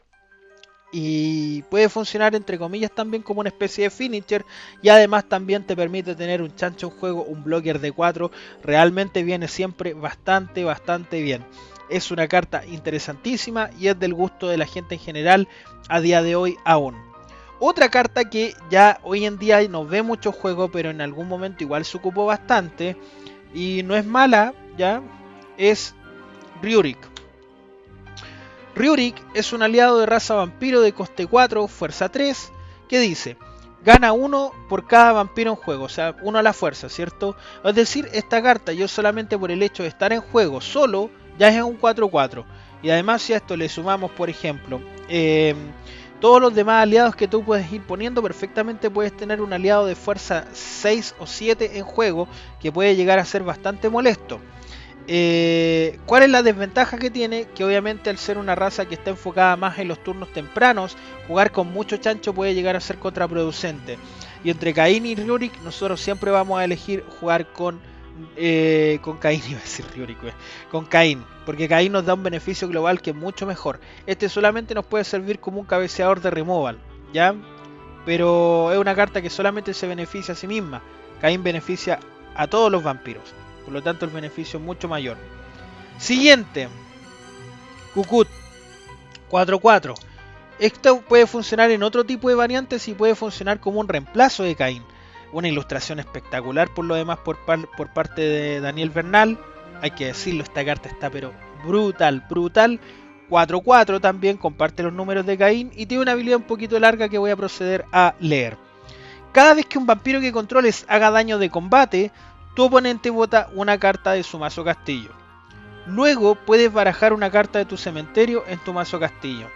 y puede funcionar entre comillas también como una especie de finisher, y además también te permite tener un chancho en juego, un blocker de 4, realmente viene siempre bastante bien. Es una carta interesantísima y es del gusto de la gente en general a día de hoy aún. Otra carta que ya hoy en día no ve mucho juego, pero en algún momento igual se ocupó bastante y no es mala, ya, es Rurik. Rurik es un aliado de raza vampiro de coste 4, fuerza 3, que dice, gana 1 por cada vampiro en juego, o sea, 1 a la fuerza, ¿cierto? Es decir, esta carta yo solamente por el hecho de estar en juego solo, ya es un 4-4. Y además si a esto le sumamos, por ejemplo, todos los demás aliados que tú puedes ir poniendo, perfectamente puedes tener un aliado de fuerza 6 o 7 en juego, que puede llegar a ser bastante molesto. ¿Cuál es la desventaja que tiene? Que obviamente al ser una raza que está enfocada más en los turnos tempranos, jugar con mucho chancho puede llegar a ser contraproducente. Y entre Kayn y Rurik nosotros siempre vamos a elegir jugar con Kayn, iba a decir Rurik, con Kayn, porque Kayn nos da un beneficio global que es mucho mejor. Este solamente nos puede servir como un cabeceador de removal, ¿ya? Pero es una carta que solamente se beneficia a sí misma. Kayn beneficia a todos los vampiros. Por lo tanto el beneficio es mucho mayor. Siguiente. Kukut. 4-4. Esto puede funcionar en otro tipo de variantes y puede funcionar como un reemplazo de Kayn. Una ilustración espectacular por lo demás por parte de Daniel Bernal. Hay que decirlo, esta carta está pero brutal. 4-4 también, comparte los números de Kayn y tiene una habilidad un poquito larga que voy a proceder a leer. Cada vez que un vampiro que controles haga daño de combate, tu oponente bota una carta de su mazo castillo. Luego puedes barajar una carta de tu cementerio en tu mazo castillo.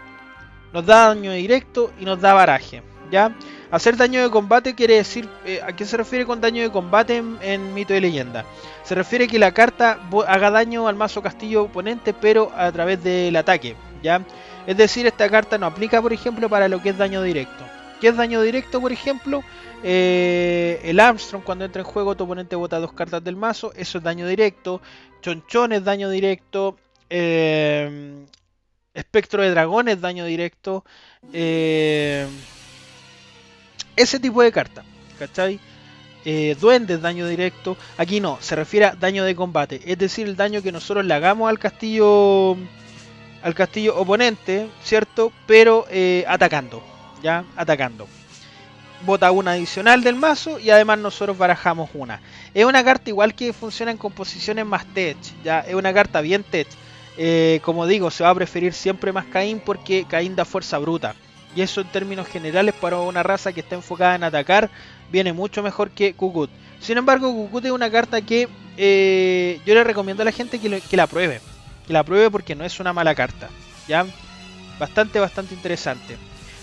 Nos da daño directo y nos da baraje, ¿ya? Hacer daño de combate quiere decir... ¿a qué se refiere con daño de combate en Mito y Leyenda? Se refiere que la carta haga daño al mazo castillo oponente, pero a través del ataque, ¿ya? Es decir, esta carta no aplica, por ejemplo, para lo que es daño directo. ¿Qué es daño directo, por ejemplo? El Armstrong, cuando entra en juego, tu oponente bota 2 cartas del mazo, eso es daño directo. Chonchón es daño directo. Espectro de dragón es daño directo. Ese tipo de carta, ¿cachai? Duende es daño directo. Aquí no, se refiere a daño de combate, es decir, el daño que nosotros le hagamos al castillo oponente, ¿cierto? Pero atacando, ¿ya? Atacando. Bota una adicional del mazo y además nosotros barajamos una. Es una carta igual que funciona en composiciones más tech, ya es una carta bien tech. Como digo, se va a preferir siempre más Kayn porque Kayn da fuerza bruta. Y eso en términos generales para una raza que está enfocada en atacar viene mucho mejor que Kukut. Sin embargo, Kukut es una carta que yo le recomiendo a la gente que la pruebe. Que la pruebe porque no es una mala carta, ¿ya? Bastante interesante.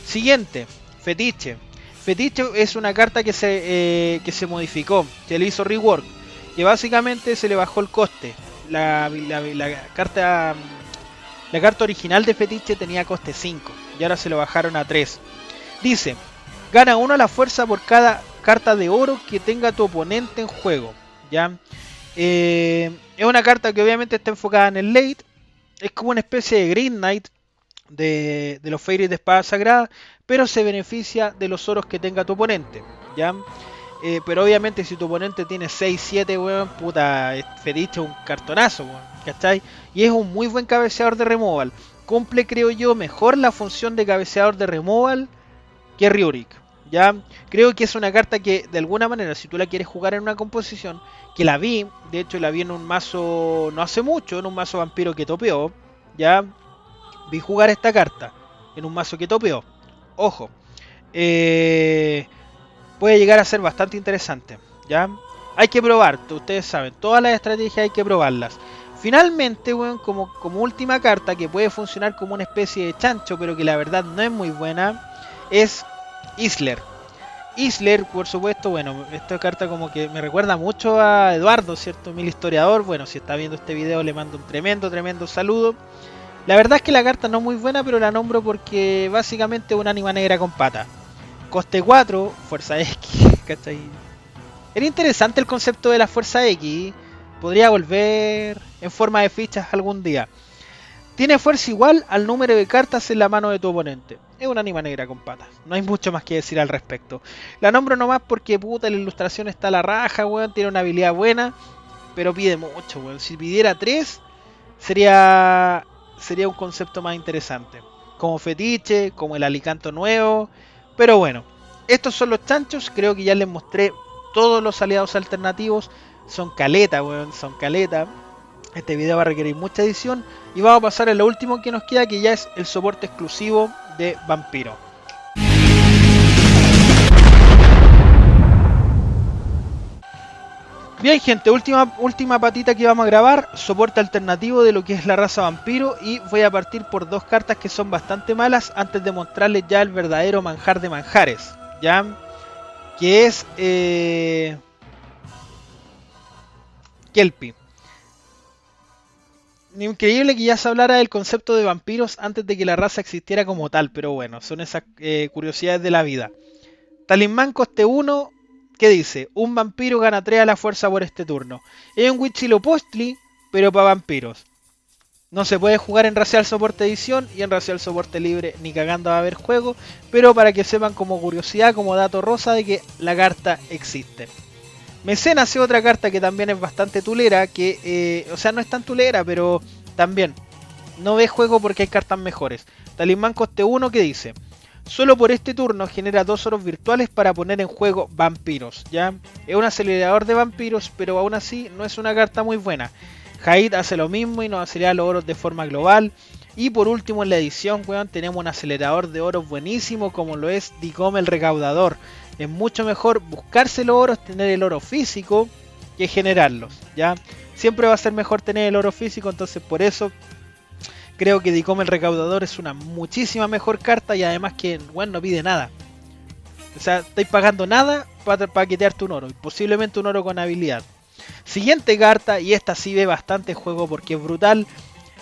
Siguiente, Fetiche. Fetiche es una carta que se modificó, se le hizo rework, que básicamente se le bajó el coste. La carta original de Fetiche tenía coste 5 y ahora se lo bajaron a 3. Dice, gana 1 a la fuerza por cada carta de oro que tenga tu oponente en juego, ¿ya? Es una carta que obviamente está enfocada en el late, es como una especie de Green Knight de los Fairies de espada sagrada, pero se beneficia de los oros que tenga tu oponente, ¿ya? Pero obviamente si tu oponente tiene 6-7, weón, puta, Fetiche es un cartonazo, weón, ¿cachai? Y es un muy buen cabeceador de removal. Cumple, creo yo, mejor la función de cabeceador de removal que Rurik, ¿ya? Creo que es una carta que de alguna manera, si tú la quieres jugar en una composición, que la vi, de hecho la vi en un mazo no hace mucho, en un mazo vampiro que topeó, ¿ya? Vi jugar esta carta en un mazo que topeó. Ojo, puede llegar a ser bastante interesante, ¿ya? Hay que probar, ustedes saben, todas las estrategias hay que probarlas. Finalmente, bueno, como última carta que puede funcionar como una especie de chancho, pero que la verdad no es muy buena, es Isler. Isler, por supuesto, bueno, esta carta como que me recuerda mucho a Eduardo, ¿cierto? Mil historiador. Bueno, si está viendo este video le mando un tremendo saludo. La verdad es que la carta no es muy buena, pero la nombro porque básicamente es una ánima negra con pata. Coste 4, fuerza X, ¿cachai? Era interesante el concepto de la fuerza X. Podría volver en forma de fichas algún día. Tiene fuerza igual al número de cartas en la mano de tu oponente. Es una anima negra con patas. No hay mucho más que decir al respecto. La nombro nomás porque puta la ilustración está a la raja, weón. Tiene una habilidad buena. Pero pide mucho, weón. Si pidiera 3, sería un concepto más interesante. Como fetiche, como el alicanto nuevo. Pero bueno, estos son los chanchos. Creo que ya les mostré todos los aliados alternativos. Son caleta, weón. Son caleta. Este video va a requerir mucha edición. Y vamos a pasar a lo último que nos queda, que ya es el soporte exclusivo de Vampiro. Bien gente, última patita que vamos a grabar, soporte alternativo de lo que es la raza Vampiro, y voy a partir por dos cartas que son bastante malas antes de mostrarles ya el verdadero manjar de manjares, ¿ya? Que es Kelpie. Increíble que ya se hablara del concepto de vampiros antes de que la raza existiera como tal, pero bueno, son esas curiosidades de la vida. Talismán coste 1, ¿qué dice? Un vampiro gana 3 a la fuerza por este turno. Es un Huitzilopochtli, pero para vampiros. No se puede jugar en Racial Soporte Edición y en Racial Soporte Libre ni cagando va a haber juego, pero para que sepan como curiosidad, como dato rosa, de que la carta existe. Mecenas es otra carta que también es bastante tulera, que, o sea, no es tan tulera, pero también no ve juego porque hay cartas mejores. Talismán coste 1, ¿qué dice? Solo por este turno genera 2 oros virtuales para poner en juego vampiros, ¿ya? Es un acelerador de vampiros, pero aún así no es una carta muy buena. Haid hace lo mismo y nos acelera los oros de forma global. Y por último en la edición, weón, tenemos un acelerador de oros buenísimo como lo es Dicome el Recaudador. Es mucho mejor buscarse los oros, tener el oro físico, que generarlos, ¿ya? Siempre va a ser mejor tener el oro físico, entonces por eso creo que Dicome el Recaudador es una muchísima mejor carta y además que, bueno, no pide nada. O sea, estáis pagando nada para paquetearte un oro, y posiblemente un oro con habilidad. Siguiente carta, y esta sí ve bastante juego porque es brutal.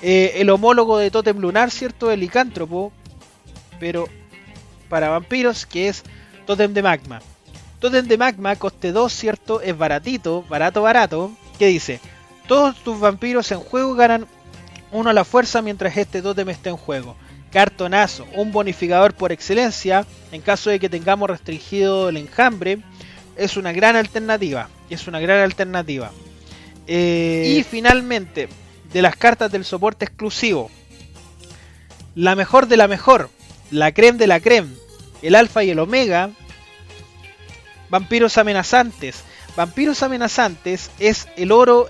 El homólogo de Tótem Lunar, ¿cierto? El licántropo, pero para vampiros, que es Tótem de Magma. Tótem de Magma, coste 2, ¿cierto? Es baratito, barato. ¿Qué dice? Todos tus vampiros en juego ganan 1 a la fuerza mientras este tótem esté en juego. Cartonazo, un bonificador por excelencia en caso de que tengamos restringido el enjambre. Es una gran alternativa. Y finalmente, de las cartas del soporte exclusivo, la mejor de la mejor, la creme de la creme, el alfa y el omega, Vampiros Amenazantes. Vampiros Amenazantes es el oro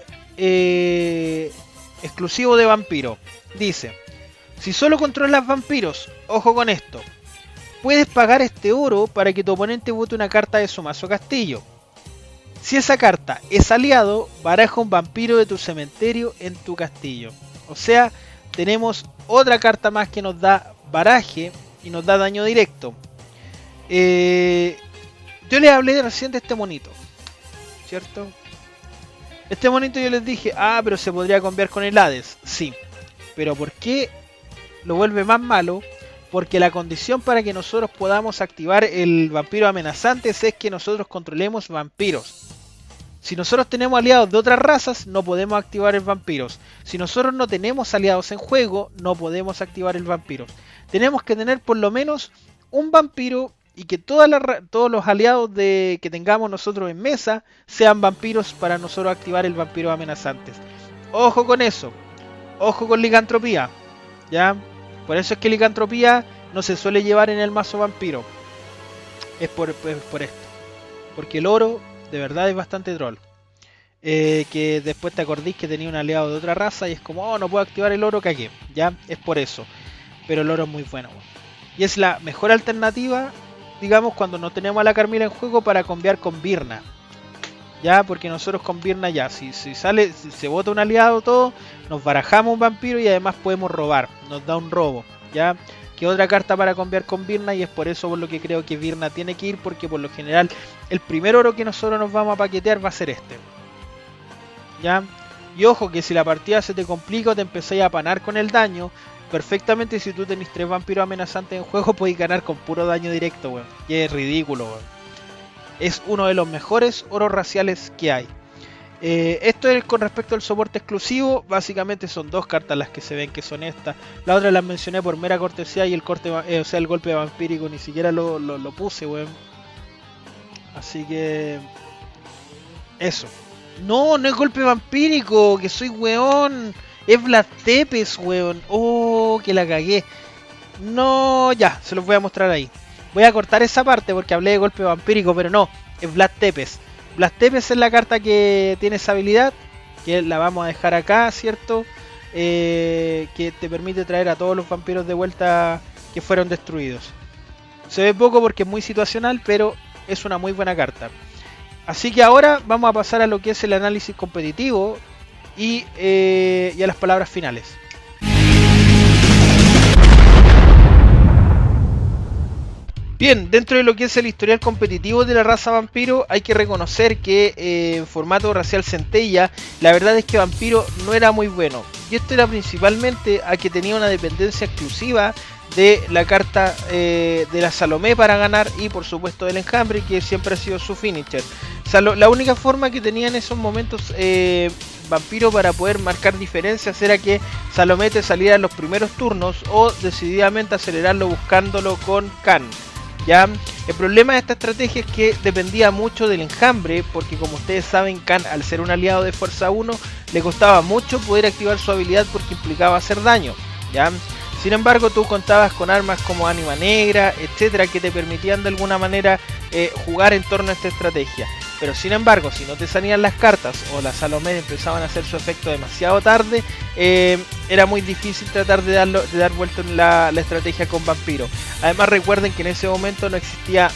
exclusivo de vampiro. Dice, si solo controlas vampiros, ojo con esto, puedes pagar este oro para que tu oponente vote una carta de su mazo castillo. Si esa carta es aliado, baraja un vampiro de tu cementerio en tu castillo. O sea, tenemos otra carta más que nos da baraje y nos da daño directo. Yo les hablé recién de este monito, ¿cierto? Este monito yo les dije, pero se podría cambiar con el Hades. Sí, pero ¿por qué lo vuelve más malo? Porque la condición para que nosotros podamos activar el vampiro amenazante es que nosotros controlemos vampiros. Si nosotros tenemos aliados de otras razas, no podemos activar el vampiros. Si nosotros no tenemos aliados en juego, no podemos activar el vampiros. Tenemos que tener por lo menos un vampiro y que todos los aliados que tengamos nosotros en mesa sean vampiros para nosotros activar el vampiro amenazantes. Ojo con eso. Ojo con licantropía. ¿Ya? Por eso es que licantropía no se suele llevar en el mazo vampiro. Es por esto. Porque el oro de verdad es bastante troll. Que después te acordís que tenía un aliado de otra raza y es como, no puedo activar el oro, cagué. Ya, es por eso. Pero el oro es muy bueno. Y es la mejor alternativa, digamos, cuando no tenemos a la Carmila en juego para cambiar con Virna. Ya, porque nosotros con Virna ya, si se bota un aliado todo, nos barajamos un vampiro y además podemos robar. Nos da un robo. Ya. Que otra carta para cambiar con Virna, y es por eso por lo que creo que Virna tiene que ir, porque por lo general el primer oro que nosotros nos vamos a paquetear va a ser este. ¿Ya? Y ojo que si la partida se te complica o te empezáis a panar con el daño, perfectamente si tú tenés 3 vampiros amenazantes en juego podéis ganar con puro daño directo, weón. Y es ridículo, weón. es uno de los mejores oros raciales que hay. Esto es con respecto al soporte exclusivo. Básicamente son dos cartas las que se ven que son estas. La otra las mencioné por mera cortesía y el corte, o sea, el golpe vampírico ni siquiera lo puse, weón. Así que eso. No, no es golpe vampírico, que soy weón. Es Vlad Tepes, weón. Oh, que la cagué. No, ya, se los voy a mostrar ahí. Voy a cortar esa parte porque hablé de golpe vampírico, pero no, es Vlad Tepes. Vlad Tepes es la carta que tiene esa habilidad, que la vamos a dejar acá, ¿cierto? Que te permite traer a todos los vampiros de vuelta que fueron destruidos. Se ve poco porque es muy situacional, pero es una muy buena carta. Así que ahora vamos a pasar a lo que es el análisis competitivo y a las palabras finales. Bien, dentro de lo que es el historial competitivo de la raza vampiro, hay que reconocer que en formato racial centella, la verdad es que vampiro no era muy bueno. Y esto era principalmente a que tenía una dependencia exclusiva de la carta de la Salomé para ganar y por supuesto del enjambre, que siempre ha sido su finisher. O sea, la única forma que tenía en esos momentos vampiro para poder marcar diferencias era que Salomé te saliera en los primeros turnos o decididamente acelerarlo buscándolo con Khan. ¿Ya? El problema de esta estrategia es que dependía mucho del enjambre, porque como ustedes saben, Khan, al ser un aliado de fuerza 1, le costaba mucho poder activar su habilidad porque implicaba hacer daño, ¿ya? Sin embargo, tú contabas con armas como Ánima Negra, etcétera, que te permitían de alguna manera jugar en torno a esta estrategia. Pero sin embargo, si no te salían las cartas o las Salomé empezaban a hacer su efecto demasiado tarde, era muy difícil tratar de dar vuelta en la estrategia con vampiro. Además recuerden que en ese momento no existía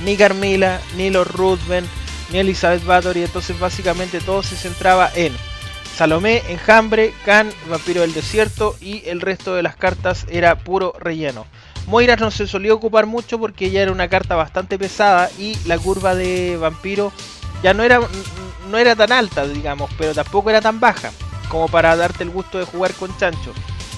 ni Carmilla, ni Lord Ruthven, ni Elizabeth Bathory, entonces básicamente todo se centraba en Salomé, enjambre, Khan, vampiro del desierto y el resto de las cartas era puro relleno. Moiras no se solía ocupar mucho porque ya era una carta bastante pesada y la curva de vampiro ya no era tan alta, digamos, pero tampoco era tan baja como para darte el gusto de jugar con chancho.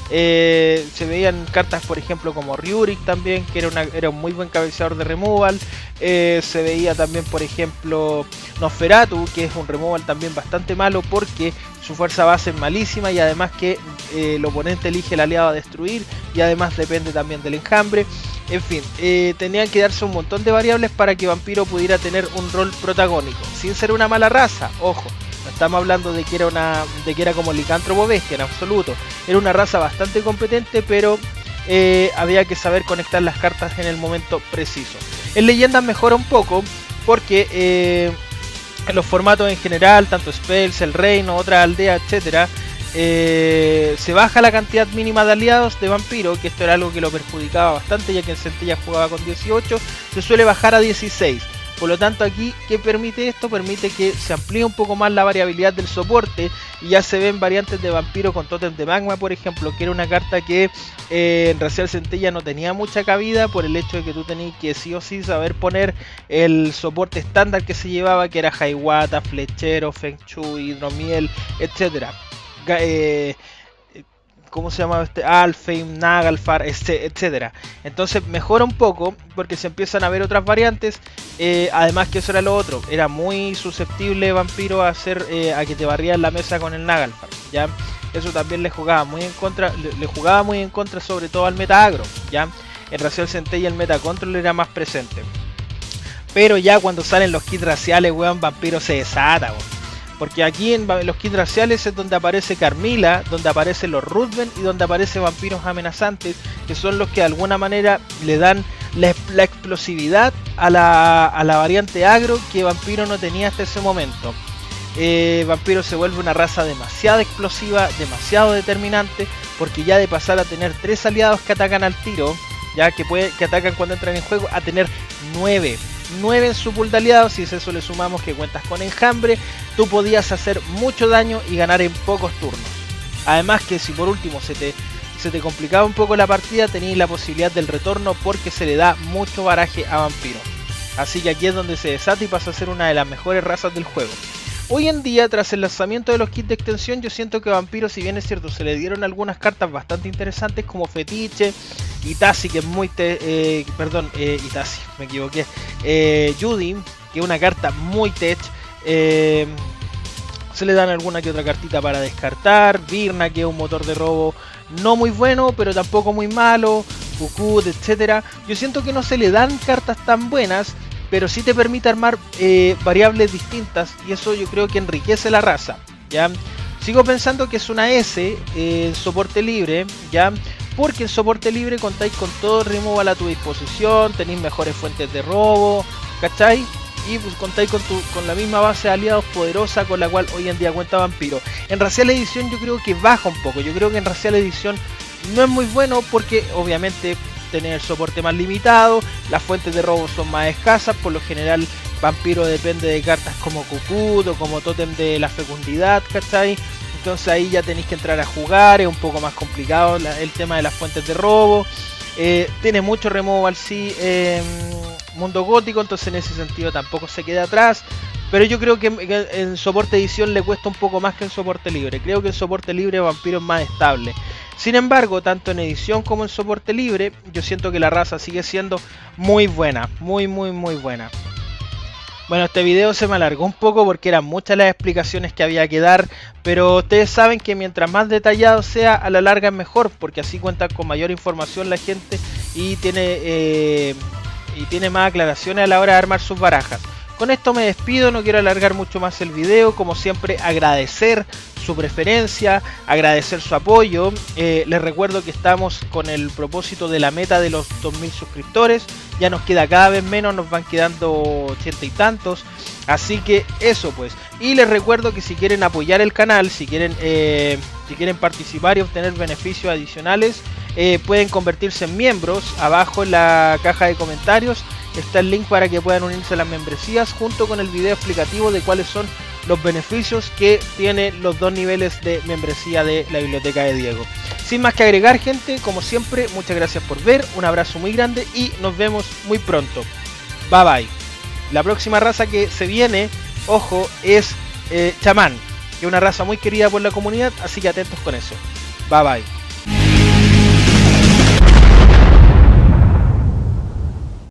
Se veían cartas, por ejemplo, como Ryurik también, que era un muy buen cabeceador de removal. Se veía también, por ejemplo, Nosferatu, que es un removal también bastante malo porque su fuerza base es malísima y además que el oponente elige el aliado a destruir y además depende también del enjambre. En fin, tenían que darse un montón de variables para que Vampiro pudiera tener un rol protagónico, sin ser una mala raza, ojo. No estamos hablando de que era como licántropo bestia, en absoluto. Era una raza bastante competente, pero había que saber conectar las cartas en el momento preciso. En Leyendas mejora un poco, porque en los formatos en general, tanto Spells, el Reino, otras aldeas, etcétera, se baja la cantidad mínima de aliados de Vampiro, que esto era algo que lo perjudicaba bastante, ya que en Centella jugaba con 18, se suele bajar a 16. Por lo tanto aquí, ¿qué permite esto? Permite que se amplíe un poco más la variabilidad del soporte y ya se ven variantes de Vampiro con Tótem de Magma, por ejemplo, que era una carta que en Racial Centella no tenía mucha cabida por el hecho de que tú tenías que sí o sí saber poner el soporte estándar que se llevaba, que era Hiawatha, Flechero, Feng Shui, Hidromiel, etcétera. ¿Cómo se llama este? Alfheim, Naglfar, etcétera. Entonces mejora un poco porque se empiezan a ver otras variantes. Además que eso era lo otro. Era muy susceptible Vampiro a que te barrían la mesa con el Naglfar. ¿Ya? Eso también le jugaba muy en contra. Le jugaba muy en contra sobre todo al meta agro. ¿Ya? En Racial Centella el meta control era más presente. Pero ya cuando salen los kits raciales, weón, Vampiro se desata, weón. Porque aquí en los kits raciales es donde aparece Carmilla, donde aparecen los Ruthven y donde aparecen vampiros amenazantes, que son los que de alguna manera le dan la explosividad a la variante agro que Vampiro no tenía hasta ese momento. Vampiro se vuelve una raza demasiado explosiva, demasiado determinante, porque ya de pasar a tener 3 aliados que atacan al tiro, ya que atacan cuando entran en juego, a tener 9 en su pool de aliados. Si a eso le sumamos que cuentas con enjambre, tú podías hacer mucho daño y ganar en pocos turnos. Además que si por último se te complicaba un poco la partida, tenías la posibilidad del retorno porque se le da mucho baraje a Vampiro. Así que aquí es donde se desata y pasa a ser una de las mejores razas del juego. Hoy en día, tras el lanzamiento de los kits de extensión, yo siento que Vampiro, si bien es cierto, se le dieron algunas cartas bastante interesantes como Fetiche, Itachi, que es muy... Itachi, me equivoqué. Judy, que es una carta muy tech. Se le dan alguna que otra cartita para descartar. Virna, que es un motor de robo no muy bueno, pero tampoco muy malo. Fukut, etcétera. Yo siento que no se le dan cartas tan buenas, pero sí te permite armar variables distintas, y eso yo creo que enriquece la raza, ¿ya? Sigo pensando que es una S en soporte libre, ¿ya? Porque en soporte libre contáis con todo removal a tu disposición, tenéis mejores fuentes de robo, ¿cachai? Y pues contáis con la misma base de aliados poderosa con la cual hoy en día cuenta Vampiro. En Racial Edición yo creo que baja un poco, yo creo que en Racial Edición no es muy bueno porque obviamente tener el soporte más limitado, las fuentes de robo son más escasas, por lo general Vampiro depende de cartas como Cucut o como Tótem de la Fecundidad, ¿cachai? Entonces ahí ya tenéis que entrar a jugar, es un poco más complicado el tema de las fuentes de robo. Tiene mucho removal, sí, Mundo Gótico, entonces en ese sentido tampoco se queda atrás. Pero yo creo que en soporte edición le cuesta un poco más que en soporte libre. Creo que en soporte libre Vampiro es más estable. Sin embargo, tanto en edición como en soporte libre, yo siento que la raza sigue siendo muy buena. Muy buena. Bueno, este video se me alargó un poco porque eran muchas las explicaciones que había que dar, pero ustedes saben que mientras más detallado sea, a la larga es mejor, porque así cuenta con mayor información la gente y tiene más aclaraciones a la hora de armar sus barajas. Con esto me despido, no quiero alargar mucho más el video, como siempre agradecer su preferencia, agradecer su apoyo. Les recuerdo que estamos con el propósito de la meta de los 2000 suscriptores, ya nos queda cada vez menos, nos van quedando 80 y tantos, así que eso pues. Y les recuerdo que si quieren apoyar el canal, si quieren participar y obtener beneficios adicionales, pueden convertirse en miembros. Abajo en la caja de comentarios está el link para que puedan unirse a las membresías, junto con el video explicativo de cuáles son los beneficios que tienen los dos niveles de membresía de la biblioteca de Diego. Sin más que agregar, gente, como siempre, muchas gracias por ver, un abrazo muy grande y nos vemos muy pronto. Bye bye. La próxima raza que se viene, ojo, es Chamán, que es una raza muy querida por la comunidad, así que atentos con eso. Bye bye.